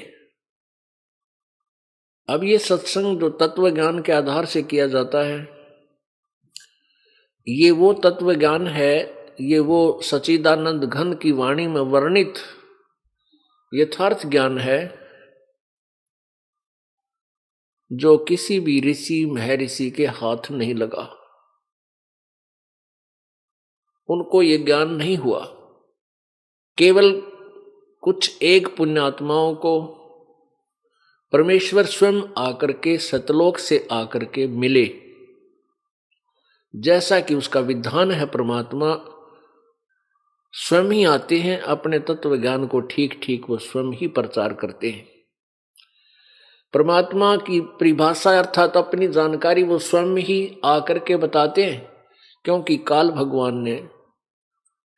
अब ये सत्संग जो तत्व ज्ञान के आधार से किया जाता है, ये वो तत्व ज्ञान है, ये वो सच्चिदानंद घन की वाणी में वर्णित यथार्थ ज्ञान है जो किसी भी ऋषि महर्षि के हाथ नहीं लगा। उनको ये ज्ञान नहीं हुआ। केवल कुछ एक पुण्यात्माओं को परमेश्वर स्वयं आकर के सतलोक से आकर के मिले, जैसा कि उसका विधान है। परमात्मा स्वयं ही आते हैं, अपने तत्व ज्ञान को ठीक ठीक वो स्वयं ही प्रचार करते हैं। परमात्मा की परिभाषा अर्थात अपनी जानकारी वो स्वयं ही आकर के बताते हैं, क्योंकि काल भगवान ने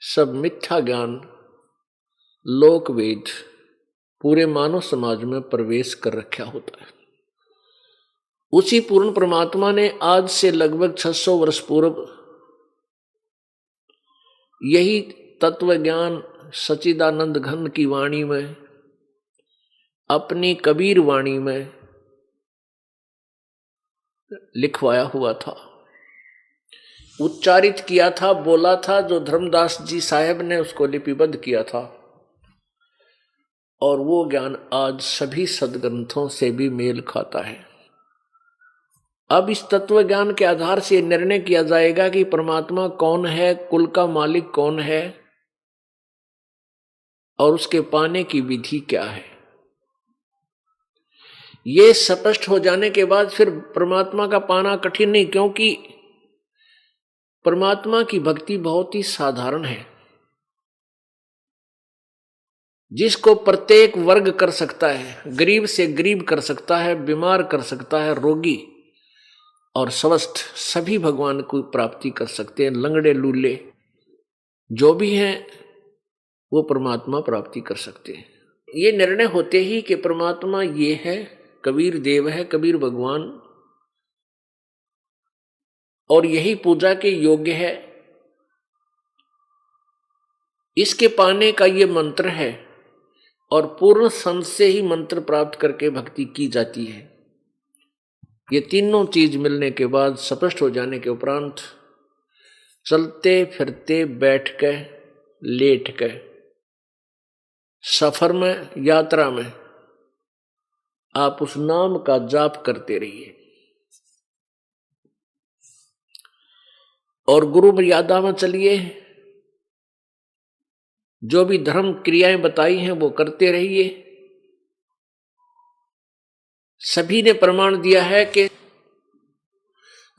सब मिथ्या ज्ञान, लोक वेद पूरे मानव समाज में प्रवेश कर रखा होता है। उसी पूर्ण परमात्मा ने आज से लगभग 600 वर्ष पूर्व यही तत्व ज्ञान सच्चिदानंद घन की वाणी में, अपनी कबीर वाणी में लिखवाया हुआ था। उच्चारित किया था, बोला था, जो धर्मदास जी साहेब ने उसको लिपिबद्ध किया था। और वो ज्ञान आज सभी सदग्रंथों से भी मेल खाता है। अब इस तत्व ज्ञान के आधार से निर्णय किया जाएगा कि परमात्मा कौन है, कुल का मालिक कौन है, और उसके पाने की विधि क्या है। ये स्पष्ट हो जाने के बाद फिर परमात्मा का पाना कठिन नहीं, क्योंकि परमात्मा की भक्ति बहुत ही साधारण है, जिसको प्रत्येक वर्ग कर सकता है। गरीब से गरीब कर सकता है, बीमार कर सकता है, रोगी और स्वस्थ सभी भगवान को प्राप्ति कर सकते हैं। लंगड़े लूले जो भी हैं वो परमात्मा प्राप्ति कर सकते हैं। ये निर्णय होते ही कि परमात्मा ये है, कबीर देव है, कबीर भगवान, और यही पूजा के योग्य है, इसके पाने का ये मंत्र है, और पूर्ण संत से ही मंत्र प्राप्त करके भक्ति की जाती है। ये तीनों चीज मिलने के बाद, स्पष्ट हो जाने के उपरांत, चलते फिरते, बैठ के, लेट के, सफर में, यात्रा में आप उस नाम का जाप करते रहिए। और गुरु मर्यादा में चलिए, जो भी धर्म क्रियाएं बताई हैं वो करते रहिए। सभी ने प्रमाण दिया है कि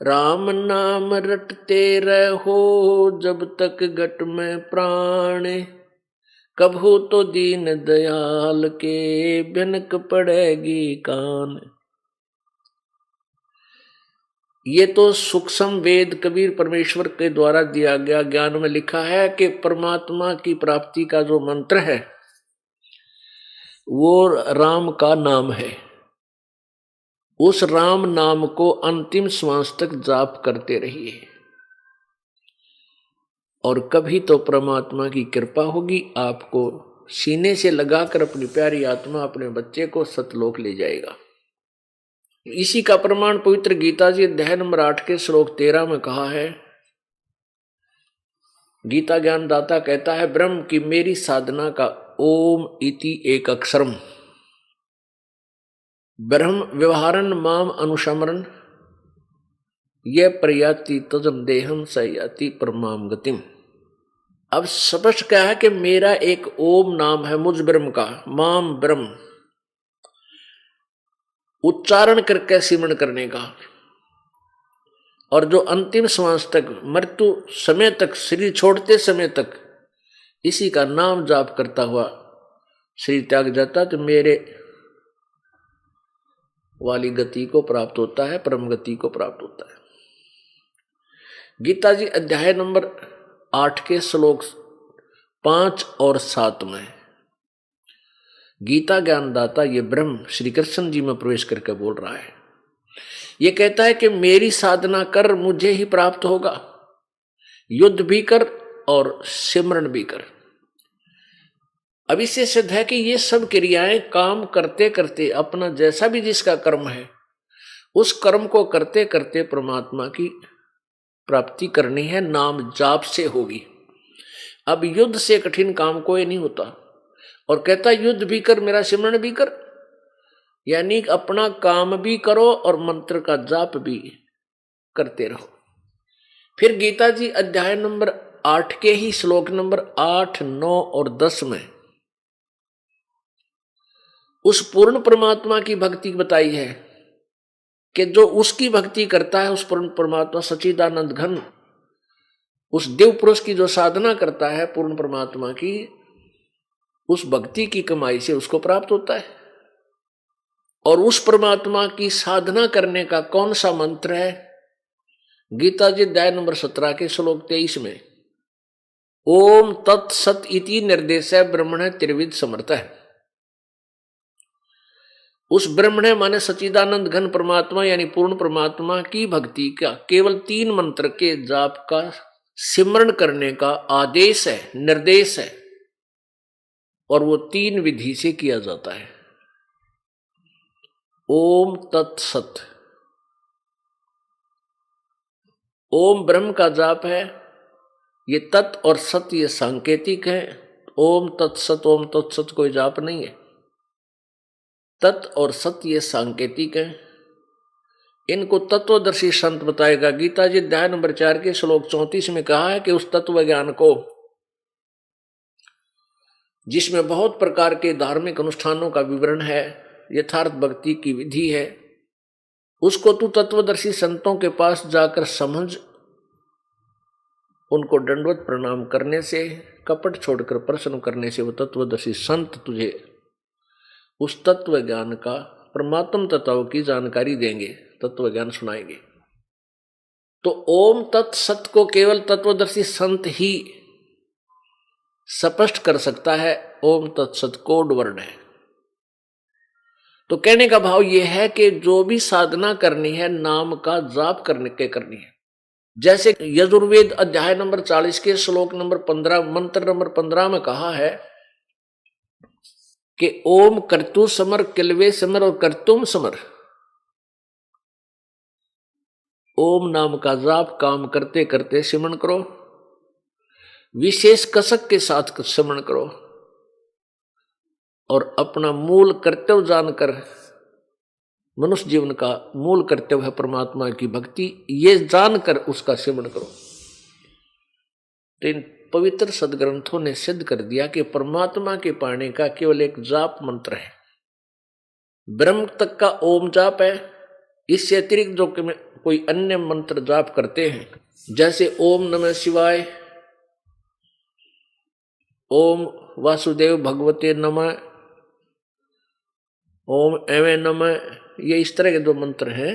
राम नाम रटते रहो जब तक घट में प्राण, कभू तो दीन दयाल के भनक पड़ेगी कान। ये तो सूक्ष्म वेद कबीर परमेश्वर के द्वारा दिया गया ज्ञान में लिखा है कि परमात्मा की प्राप्ति का जो मंत्र है वो राम का नाम है। उस राम नाम को अंतिम श्वास तक जाप करते रहिए, और कभी तो परमात्मा की कृपा होगी, आपको सीने से लगाकर अपनी प्यारी आत्मा अपने बच्चे को सतलोक ले जाएगा। इसी का प्रमाण पवित्र गीता जी अध्याय नंबर 8 के श्लोक 13 में कहा है। गीता ज्ञान दाता कहता है, ब्रह्म की मेरी साधना का ओम इति एक अक्षरम, ब्रह्म व्यवहारन माम अनुशमरन, यह प्रयाति तजम देहम सयाति परमाम गतिम। अब स्पष्ट क्या है कि मेरा एक ओम नाम है मुझ ब्रह्म का, माम ब्रह्म, उच्चारण करके सिमरण करने का, और जो अंतिम श्वास तक, मृत्यु समय तक, शरीर छोड़ते समय तक इसी का नाम जाप करता हुआ शरीर त्याग जाता, तो मेरे वाली गति को प्राप्त होता है, परम गति को प्राप्त होता है। गीता जी अध्याय नंबर 8 के श्लोक 5 और 7 में गीता ज्ञानदाता ये ब्रह्म श्री कृष्ण जी में प्रवेश करके बोल रहा है। ये कहता है कि मेरी साधना कर, मुझे ही प्राप्त होगा। युद्ध भी कर और सिमरण भी कर। अब इससे सिद्ध है कि ये सब क्रियाएं काम करते करते, अपना जैसा भी जिसका कर्म है उस कर्म को करते करते परमात्मा की प्राप्ति करनी है, नाम जाप से होगी। अब युद्ध से कठिन काम कोई नहीं होता। और कहता युद्ध भी कर, मेरा सिमरण भी कर, यानी अपना काम भी करो और मंत्र का जाप भी करते रहो। फिर गीता जी अध्याय नंबर 8 के ही श्लोक नंबर 8, 9 और 10 में उस पूर्ण परमात्मा की भक्ति बताई है कि जो उसकी भक्ति करता है, उस पूर्ण परमात्मा सच्चिदानंद घन, उस देव पुरुष की जो साधना करता है पूर्ण परमात्मा की, उस भक्ति की कमाई से उसको प्राप्त होता है। और उस परमात्मा की साधना करने का कौन सा मंत्र है? गीता जी अध्याय नंबर 17 के श्लोक 23 में ओम तत्सत इति निर्देश ब्रह्मण त्रिविध समर्थ है। उस ब्रह्मण माने सच्चिदानंद घन परमात्मा यानी पूर्ण परमात्मा की भक्ति का केवल 3 मंत्र के जाप का सिमरण करने का आदेश है, निर्देश है, और वो 3 विधि से किया जाता है। ओम तत्सत, ओम ब्रह्म का जाप है, ये तत् और सत ये सांकेतिक है। ओम तत्सत कोई जाप नहीं है। तत् और सत ये सांकेतिक है। इनको तत्वदर्शी संत बताएगा। गीता जी अध्याय नंबर 4 के श्लोक 34 में कहा है कि उस तत्व ज्ञान को, जिसमें बहुत प्रकार के धार्मिक अनुष्ठानों का विवरण है, यथार्थ भक्ति की विधि है, उसको तू तत्वदर्शी संतों के पास जाकर समझ, उनको दंडवत प्रणाम करने से, कपट छोड़कर प्रश्न करने से वो तत्वदर्शी संत तुझे उस तत्व ज्ञान का, परमात्म तत्व की जानकारी देंगे, तत्व ज्ञान सुनाएंगे। तो ओम तत्सत को केवल तत्वदर्शी संत ही स्पष्ट कर सकता है। ओम तत्सत कोड वर्ड है। तो कहने का भाव यह है कि जो भी साधना करनी है नाम का जाप करने के करनी है। जैसे यजुर्वेद अध्याय नंबर 40 के श्लोक नंबर 15 मंत्र नंबर 15 में कहा है कि ओम कर्तु समर, किलवे समर और कर्तुम समर। ओम नाम का जाप काम करते करते सिमरण करो, विशेष कसक के साथ सिमरण करो और अपना मूल कर्तव्य जानकर, मनुष्य जीवन का मूल कर्तव्य है परमात्मा की भक्ति, ये जानकर उसका सिमरण करो। तो इन पवित्र सदग्रंथों ने सिद्ध कर दिया कि परमात्मा के पाने का केवल एक जाप मंत्र है। ब्रह्म तक का ओम जाप है। इससे अतिरिक्त जो कोई अन्य मंत्र जाप करते हैं, जैसे ओम नमः शिवाय, ओम वासुदेव भगवते नमः, ओम एवं नमः, ये इस तरह के जो मंत्र हैं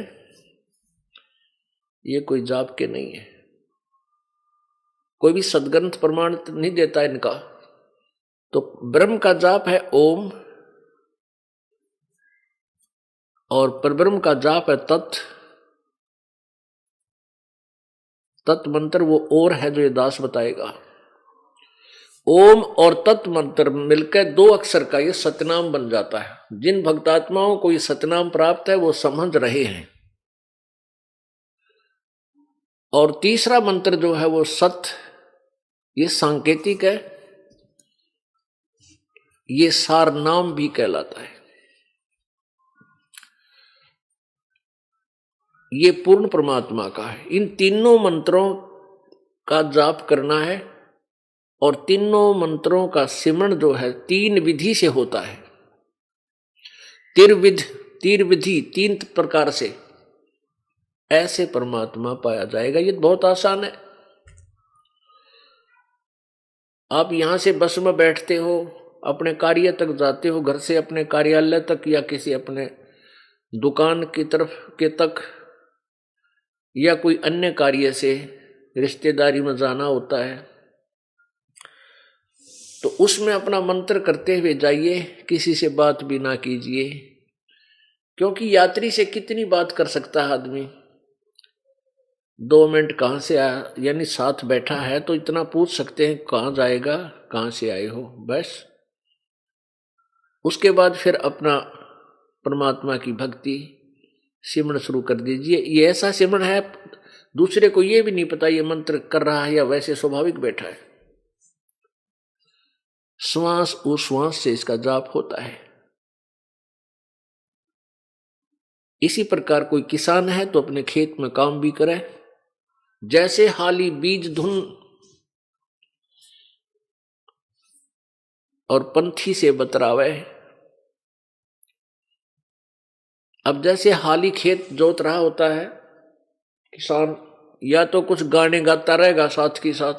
ये कोई जाप के नहीं है। कोई भी सदग्रंथ प्रमाण नहीं देता इनका। तो ब्रह्म का जाप है ओम, और परब्रह्म का जाप है तत्। तत् मंत्र वो और है जो ये दास बताएगा। ओम और तत् मंत्र मिलकर 2 अक्षर का ये सतनाम बन जाता है। जिन भक्तात्माओं को ये सतनाम प्राप्त है वो समझ रहे हैं। और तीसरा मंत्र जो है वो सत, ये सांकेतिक है, ये सार नाम भी कहलाता है। ये पूर्ण परमात्मा का है। इन तीनों मंत्रों का जाप करना है और तीनों मंत्रों का सिमरण जो है 3 विधि से होता है। तीर विधि 3 प्रकार से ऐसे परमात्मा पाया जाएगा। ये बहुत आसान है। आप यहां से बस में बैठते हो, अपने कार्य तक जाते हो, घर से अपने कार्यालय तक या किसी अपने दुकान की तरफ के तक, या कोई अन्य कार्य से रिश्तेदारी में जाना होता है, तो उसमें अपना मंत्र करते हुए जाइए। किसी से बात भी ना कीजिए, क्योंकि यात्री से कितनी बात कर सकता है आदमी। 2 मिनट कहाँ से आया, यानी साथ बैठा है तो इतना पूछ सकते हैं कहाँ जाएगा, कहाँ से आए हो, बस। उसके बाद फिर अपना परमात्मा की भक्ति सिमरण शुरू कर दीजिए। ये ऐसा सिमरण है दूसरे को ये भी नहीं पता ये मंत्र कर रहा है या वैसे स्वाभाविक बैठा है। श्वास उश्वास से इसका जाप होता है। इसी प्रकार कोई किसान है तो अपने खेत में काम भी करे। जैसे हाली बीज धुन और पंथी से बतरावे। अब जैसे हाली खेत जोत रहा होता है, किसान या तो कुछ गाने गाता रहेगा साथ के साथ,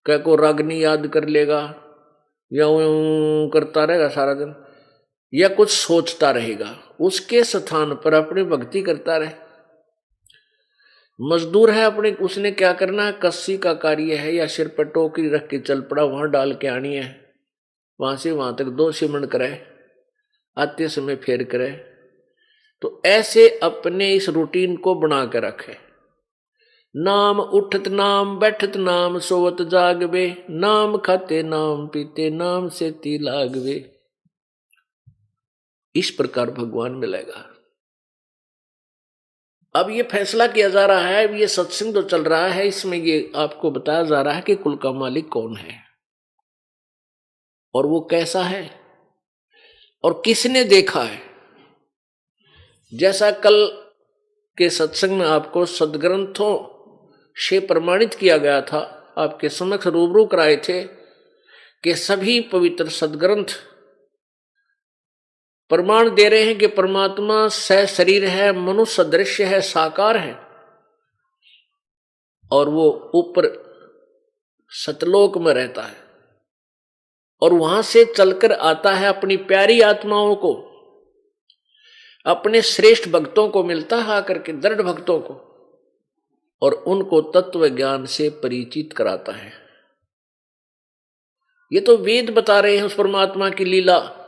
क्या को रागनी याद कर लेगा या करता रहेगा सारा दिन, या कुछ सोचता रहेगा। उसके स्थान पर अपनी भक्ति करता रहे। मजदूर है अपने, उसने क्या करना है, कस्सी का कार्य है या सिर पर टोकरी रख के चल पड़ा, वहां डाल के आनी है, वहां से वहां तक 2 सिमरण करे, आते समय फेर करे। तो ऐसे अपने इस रूटीन को बना के रखे। नाम उठत नाम बैठत नाम सोवत जागवे, नाम खाते नाम पीते नाम से ती लागवे। इस प्रकार भगवान मिलेगा। अब ये फैसला किया जा रहा है, अब ये सत्संग जो चल रहा है इसमें ये आपको बताया जा रहा है कि कुल का मालिक कौन है और वो कैसा है और किसने देखा है। जैसा कल के सत्संग में आपको सदग्रंथों से प्रमाणित किया गया था, आपके समक्ष रूबरू कराए थे कि सभी पवित्र सदग्रंथ प्रमाण दे रहे हैं कि परमात्मा सशरीर है, मनुष्य सदृश्य है, साकार है और वो ऊपर सतलोक में रहता है और वहां से चलकर आता है अपनी प्यारी आत्माओं को, अपने श्रेष्ठ भक्तों को मिलता है आकर के, दृढ़ भक्तों को, और उनको तत्व ज्ञान से परिचित कराता है। ये तो वेद बता रहे हैं उस परमात्मा की लीला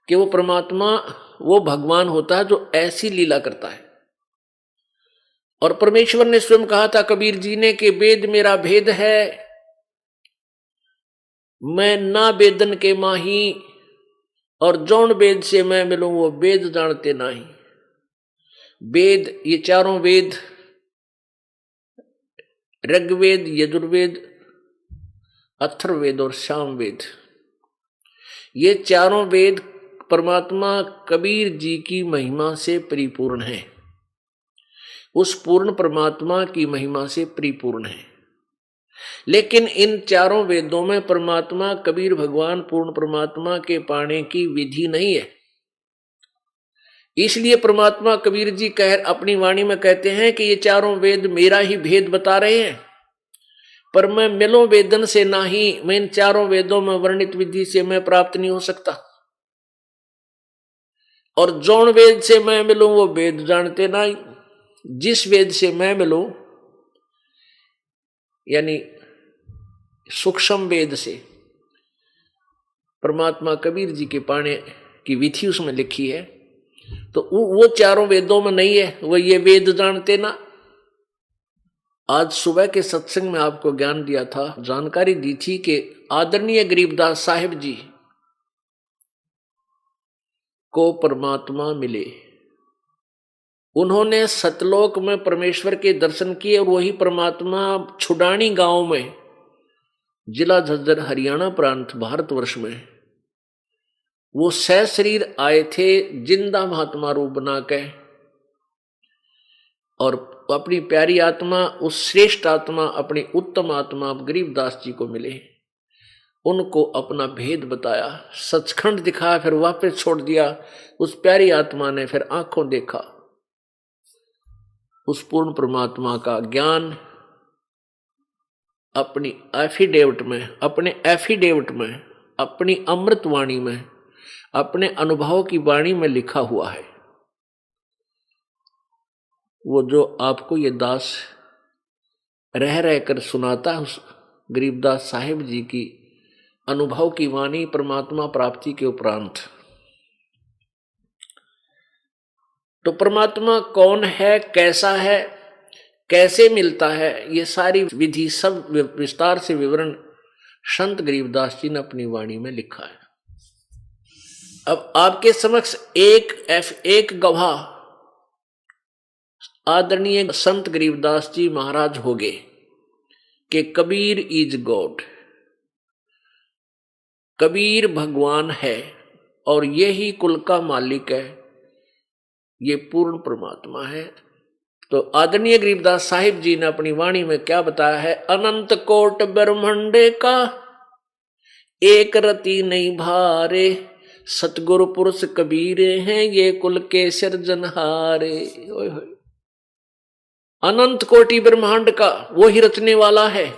कि वो परमात्मा वो भगवान होता है जो ऐसी लीला करता है। और परमेश्वर ने स्वयं कहा था कबीर जी ने कि वेद मेरा भेद है, मैं ना वेदन के माही, और जौन वेद से मैं मिलूं वो वेद जानते नहीं। वेद, ये चारों वेद, ऋग्वेद, यजुर्वेद, अथर्ववेद और सामवेद, ये चारों वेद परमात्मा कबीर जी की महिमा से परिपूर्ण है, उस पूर्ण परमात्मा की महिमा से परिपूर्ण है। लेकिन इन चारों वेदों में परमात्मा कबीर भगवान पूर्ण परमात्मा के पाने की विधि नहीं है। इसलिए परमात्मा कबीर जी अपनी वाणी में कहते हैं कि ये चारों वेद मेरा ही भेद बता रहे हैं, पर मैं मिलो वेदन से नाही, मैं इन चारों वेदों में वर्णित विधि से मैं प्राप्त नहीं हो सकता। और जौन वेद से मैं मिलूं वो वेद जानते नहीं। जिस वेद से मैं मिलूं यानी सूक्ष्म वेद से परमात्मा कबीर जी के पाने की विधि उसमें लिखी है, तो वो चारों वेदों में नहीं है, वो ये वेद जानते ना। आज सुबह के सत्संग में आपको ज्ञान दिया था, जानकारी दी थी कि आदरणीय गरीबदास साहिब जी को परमात्मा मिले, उन्होंने सतलोक में परमेश्वर के दर्शन किए और वही परमात्मा छुडानी गांव में, जिला झज्जर, हरियाणा प्रांत, भारतवर्ष में, वो सशरीर आए थे जिंदा महात्मा रूप बना के, और अपनी प्यारी आत्मा, उस श्रेष्ठ आत्मा, अपनी उत्तम आत्मा गरीबदास जी को मिले, उनको अपना भेद बताया, सचखंड दिखाया, फिर वापस छोड़ दिया। उस प्यारी आत्मा ने फिर आंखों देखा उस पूर्ण परमात्मा का ज्ञान अपनी एफिडेविट में, अपनी अमृत वाणी में, अपने अनुभव की वाणी में लिखा हुआ है। वो जो आपको ये दास रह रहकर सुनाता है, उस गरीबदास साहिब जी की अनुभव की वाणी परमात्मा प्राप्ति के उपरांत। तो परमात्मा कौन है, कैसा है, कैसे मिलता है, ये सारी विधि सब विस्तार से विवरण संत गरीबदास जी ने अपनी वाणी में लिखा है। अब आपके समक्ष एक गवाह आदरणीय संत गरीबदास जी महाराज हो गए कि कबीर इज गॉड, कबीर भगवान है और यही कुल का मालिक है, ये पूर्ण परमात्मा है। तो आदरणीय गरीबदास साहिब जी ने अपनी वाणी में क्या बताया है, अनंत कोट ब्रह्मांडे का एक रति नहीं भारे, सतगुरु पुरुष कबीरे हैं ये कुल के सिरजनहारे। अनंत कोटि ब्रह्मांड का वो ही रचने वाला है,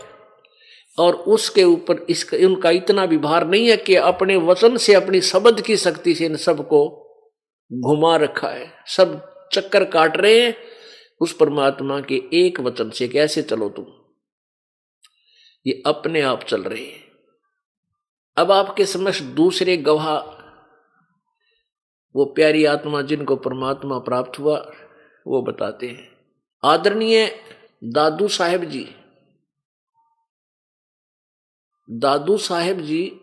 और उसके ऊपर उनका इतना भी भार नहीं है कि अपने वचन से, अपनी शब्द की शक्ति से इन सबको घुमा रखा है। सब चक्कर काट रहे हैं उस परमात्मा के एक वचन से, कैसे चलो तुम, ये अपने आप चल रहे हैं। अब आपके समक्ष दूसरे गवाह, वो प्यारी आत्मा जिनको परमात्मा प्राप्त हुआ, वो बताते हैं। आदरणीय दादू साहेब जी, दादू साहेब जी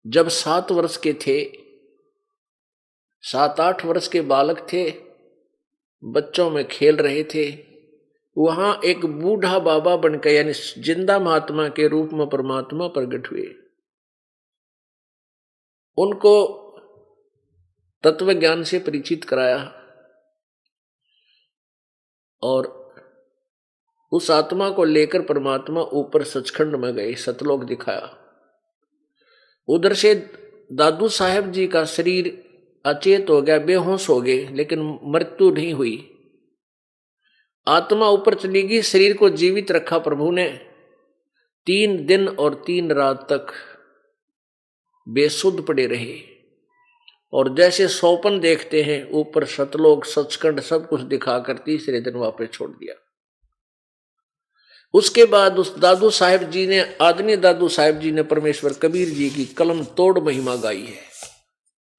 जब 7 वर्ष के थे, 7-8 वर्ष के बालक थे, बच्चों में खेल रहे थे, वहां एक बूढ़ा बाबा बनकर यानी जिंदा महात्मा के रूप में परमात्मा प्रकट हुए। उनको तत्व ज्ञान से परिचित कराया और उस आत्मा को लेकर परमात्मा ऊपर सचखंड में गए, सतलोक दिखाया। उधर से दादू साहेब जी का शरीर अचेत हो गया, बेहोश हो गए, लेकिन मृत्यु नहीं हुई। आत्मा ऊपर चली गई, शरीर को जीवित रखा प्रभु ने। 3 दिन और 3 रात तक बेसुध पड़े रहे और जैसे सौपन देखते हैं ऊपर सतलोक सचखंड सब कुछ दिखाकर तीसरे दिन वापस छोड़ दिया। उसके बाद उस दादू साहेब जी ने, आदरणीय दादू साहेब जी ने परमेश्वर कबीर जी की कलम तोड़ महिमा गाई है।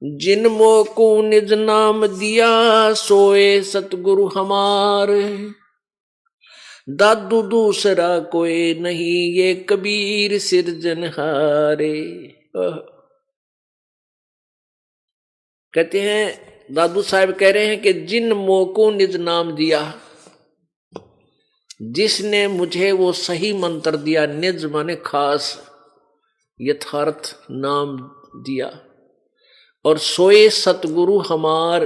जिन मोको निज नाम दिया सोए सतगुरु हमारे, दादू दूसरा कोई नहीं ये कबीर सिरजनहारे। कहते हैं दादू साहब कह रहे हैं कि जिन मोको निज नाम दिया, जिसने मुझे वो सही मंत्र दिया, निज माने खास यथार्थ नाम दिया, और सोए सतगुरु हमार,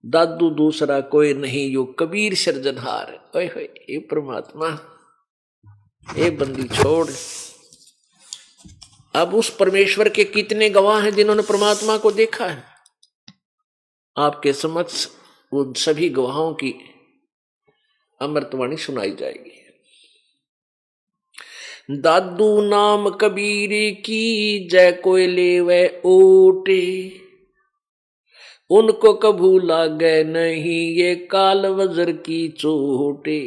दादू दूसरा कोई नहीं यो कबीर सिरजनहार। ओए होए, ये परमात्मा, ये बंदी छोड़। अब उस परमेश्वर के कितने गवाह हैं जिन्होंने परमात्मा को देखा है। आपके समक्ष उन सभी गवाहों की अमृतवाणी सुनाई जाएगी। दादू नाम कबीर की जय कोई लेवे ओटे, उनको कभू लागे नहीं ये काल वज्र की चोटे।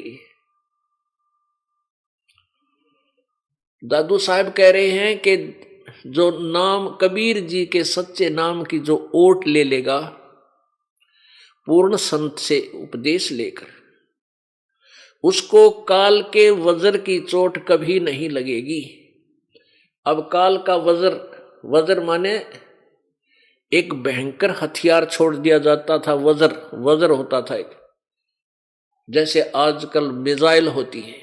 दादू साहब कह रहे हैं कि जो नाम कबीर जी के सच्चे नाम की जो ओट ले लेगा पूर्ण संत से उपदेश लेकर, उसको काल के वज्र की चोट कभी नहीं लगेगी। अब काल का वज्र माने एक भयंकर हथियार छोड़ दिया जाता था। वज्र होता था एक, जैसे आजकल मिसाइल होती है।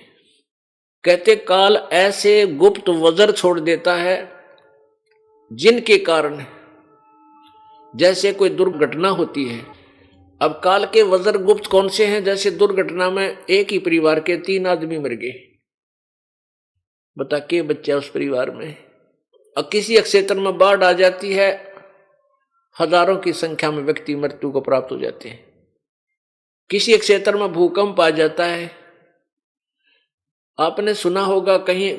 कहते काल ऐसे गुप्त वज्र छोड़ देता है जिनके कारण जैसे कोई दुर्घटना होती है। अब काल के वज्र गुप्त कौन से हैं? जैसे दुर्घटना में एक ही परिवार के 3 आदमी मर गए, बता के बच्चा उस परिवार में। अब किसी क्षेत्र में बाढ़ आ जाती है, हजारों की संख्या में व्यक्ति मृत्यु को प्राप्त हो जाते हैं। किसी क्षेत्र में भूकंप आ जाता है, आपने सुना होगा कहीं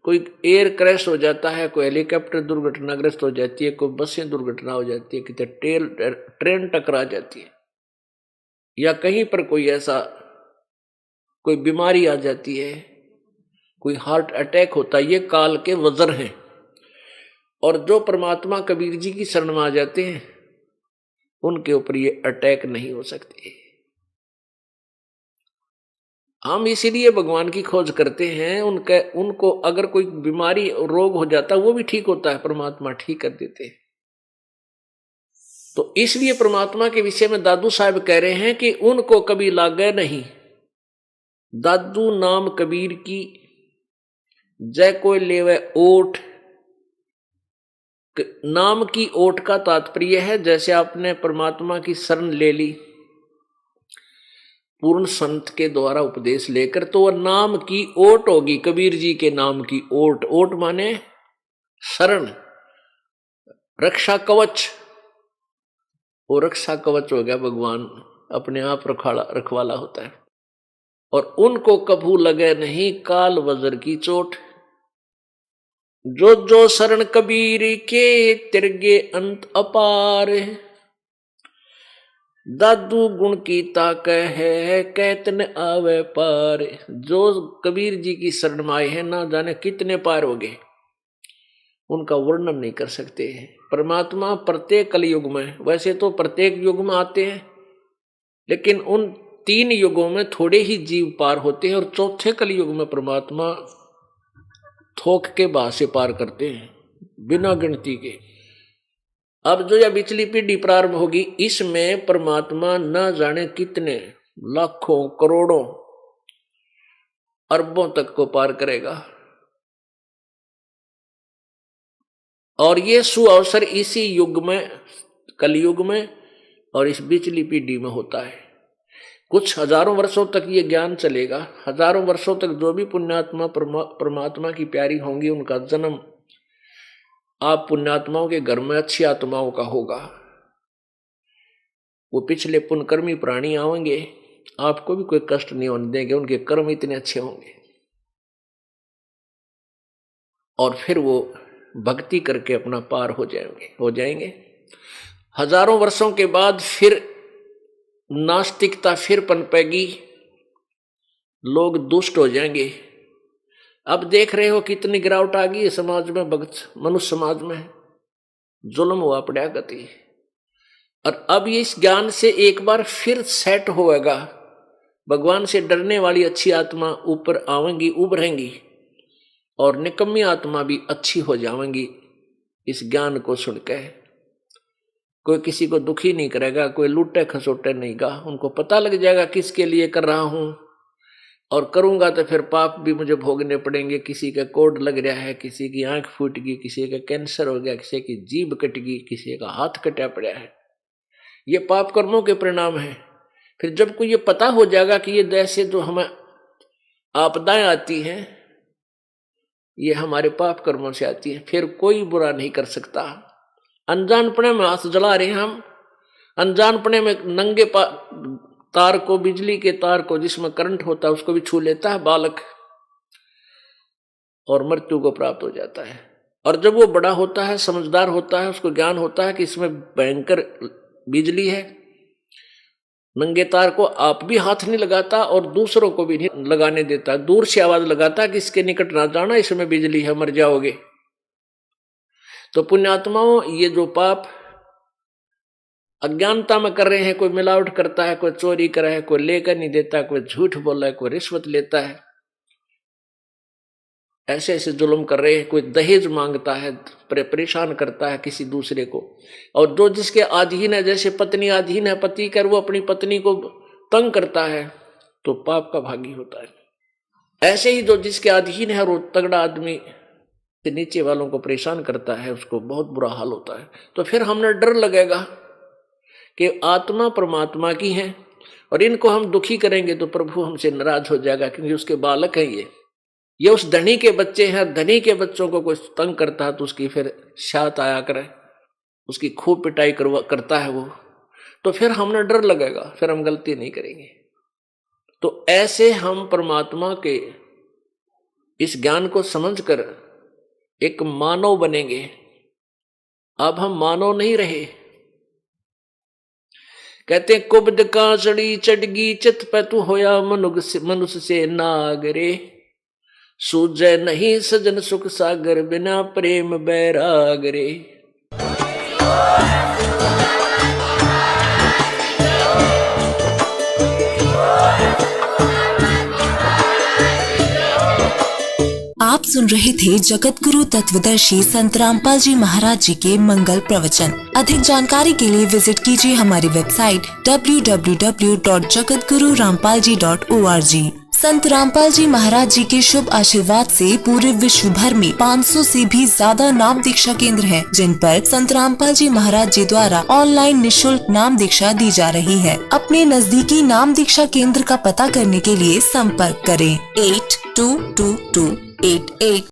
कोई एयर क्रैश हो जाता है, कोई हेलीकॉप्टर दुर्घटनाग्रस्त हो जाती है, कोई बसें दुर्घटना हो जाती है, कितने ट्रेन टकरा जाती है, या कहीं पर कोई ऐसा कोई बीमारी आ जाती है, कोई हार्ट अटैक होता है। ये काल के वज्र हैं। और जो परमात्मा कबीर जी की शरण में आ जाते हैं उनके ऊपर ये अटैक नहीं हो सकते। हम इसीलिए भगवान की खोज करते हैं। उनको अगर कोई बीमारी रोग हो जाता है वो भी ठीक होता है, परमात्मा ठीक कर देते हैं। तो इसलिए परमात्मा के विषय में दादू साहब कह रहे हैं कि उनको कभी लागे नहीं, दादू नाम कबीर की जय कोई लेवे ओठ। नाम की ओट का तात्पर्य है जैसे आपने परमात्मा की शरण ले ली पूर्ण संत के द्वारा उपदेश लेकर, तो वह नाम की ओट होगी, कबीर जी के नाम की ओट। ओट माने शरण, रक्षा कवच। वो रक्षा कवच हो गया, भगवान अपने आप रखवाला होता है। और उनको कभू लगे नहीं काल वज्र की चोट, जो जो शरण कबीर के तिरगे अंत अपार। दादू गुण की ताक है कैतन आवे पार। जो कबीर जी की शरण में आए हैं ना जाने कितने पार हो गए, उनका वर्णन नहीं कर सकते। परमात्मा प्रत्येक कलयुग में, वैसे तो प्रत्येक युग में आते हैं, लेकिन उन 3 युगों में थोड़े ही जीव पार होते हैं और चौथे कलयुग में परमात्मा थोक के बहा से पार करते हैं बिना गिनती के। अब जो यह पिछली पीढ़ी प्रारंभ होगी, इसमें परमात्मा न जाने कितने लाखों करोड़ों अरबों तक को पार करेगा। और ये सुअवसर इसी युग में, कलयुग में और इस पिछली पीढ़ी में होता है। कुछ हजारों वर्षों तक ये ज्ञान चलेगा। हजारों वर्षों तक जो भी पुण्यात्मा परमात्मा की प्यारी होंगी, उनका जन्म आप पुण्यात्माओं के घर में अच्छी आत्माओं का होगा। वो पिछले पुण्यकर्मी प्राणी आएंगे, आपको भी कोई कष्ट नहीं होने देंगे, उनके कर्म इतने अच्छे होंगे। और फिर वो भक्ति करके अपना पार हो जाएंगे। हजारों वर्षों के बाद फिर नास्तिकता फिर पनपेगी, लोग दुष्ट हो जाएंगे। अब देख रहे हो कितनी गिरावट आ गई है समाज में, भक्त मनुष्य समाज में जुल्म हुआ पड़ा गति। और अब इस ज्ञान से एक बार फिर सेट होएगा, भगवान से डरने वाली अच्छी आत्मा ऊपर आवेंगी, उभरेंगी, और निकम्मी आत्मा भी अच्छी हो जाएंगी इस ज्ञान को सुनकर। कोई किसी को दुखी नहीं करेगा, कोई लूटे खसोटे नहीं गा। उनको पता लग जाएगा किसके लिए कर रहा हूं, और करूंगा तो फिर पाप भी मुझे भोगने पड़ेंगे। किसी का कोड लग रहा है, किसी की आंख फूट गई, किसी का कैंसर हो गया, किसी की जीभ कट गई, किसी का हाथ कटा पड़ा है। ये पाप कर्मों के परिणाम है। फिर जब को ये पता हो जाएगा कि ये जैसे जो हमें आपदाएं आती हैं, ये हमारे पाप कर्मों से आती है, फिर कोई बुरा नहीं कर सकता। अनजानपने में हाथ जला रहे हैं हम, अनजानपने में नंगे तार को, बिजली के तार को जिसमें करंट होता है उसको भी छू लेता है बालक, और मृत्यु को प्राप्त हो जाता है। और जब वो बड़ा होता है, समझदार होता है, उसको ज्ञान होता है कि इसमें भयंकर बिजली है, नंगे तार को आप भी हाथ नहीं लगाता और दूसरों को भी नहीं लगाने देता, दूर से आवाज लगाता कि इसके निकट ना जाना, इसमें बिजली है, मर जाओगे। तो पुण्यात्माओं, ये जो पाप अज्ञानता में कर रहे हैं, कोई मिलावट करता है, कोई चोरी कर रहा है, कोई लेकर नहीं देता, कोई झूठ बोल रहा है, कोई रिश्वत लेता है, ऐसे ऐसे जुल्म कर रहे हैं, कोई दहेज मांगता है, परेशान करता है किसी दूसरे को। और जो जिसके अधीन है, जैसे पत्नी अधीन है पति कर, वो अपनी पत्नी को तंग करता है तो पाप का भागी होता है। ऐसे ही जो जिसके अधीन है, वो तगड़ा आदमी नीचे वालों को परेशान करता है, उसको बहुत बुरा हाल होता है। तो फिर हमें डर लगेगा कि आत्मा परमात्मा की है, और इनको हम दुखी करेंगे तो प्रभु हमसे नाराज हो जाएगा, क्योंकि उसके बालक हैं ये उस धनी के बच्चे हैं। धनी के बच्चों को कोई तंग करता है तो उसकी फिर शात आया करे, उसकी खूब पिटाई करता है वो, तो फिर हमें डर लगेगा, फिर हम गलती नहीं करेंगे। तो ऐसे हम परमात्मा के इस ज्ञान को समझकर एक मानव बनेंगे। अब हम मानव नहीं रहे। कहते कुब्द कांसड़ी चढ़गी चित पे तू होया मनुष्य से नागरे, सूझे नहीं सजन सुख सागर बिना प्रेम बैराग रे। आप सुन रहे थे जगत गुरु तत्वदर्शी संत रामपाल जी महाराज जी के मंगल प्रवचन। अधिक जानकारी के लिए विजिट कीजिए हमारी वेबसाइट www.jagatgururampalji.org। संत रामपाल जी महाराज जी के शुभ आशीर्वाद से पूरे विश्व भर में 500 से भी ज्यादा नाम दीक्षा केंद्र हैं, जिन पर संत रामपाल जी महाराज जी द्वारा ऑनलाइन निःशुल्क नाम दीक्षा दी जा रही है। अपने नजदीकी नाम दीक्षा केंद्र का पता करने के लिए संपर्क करें 822288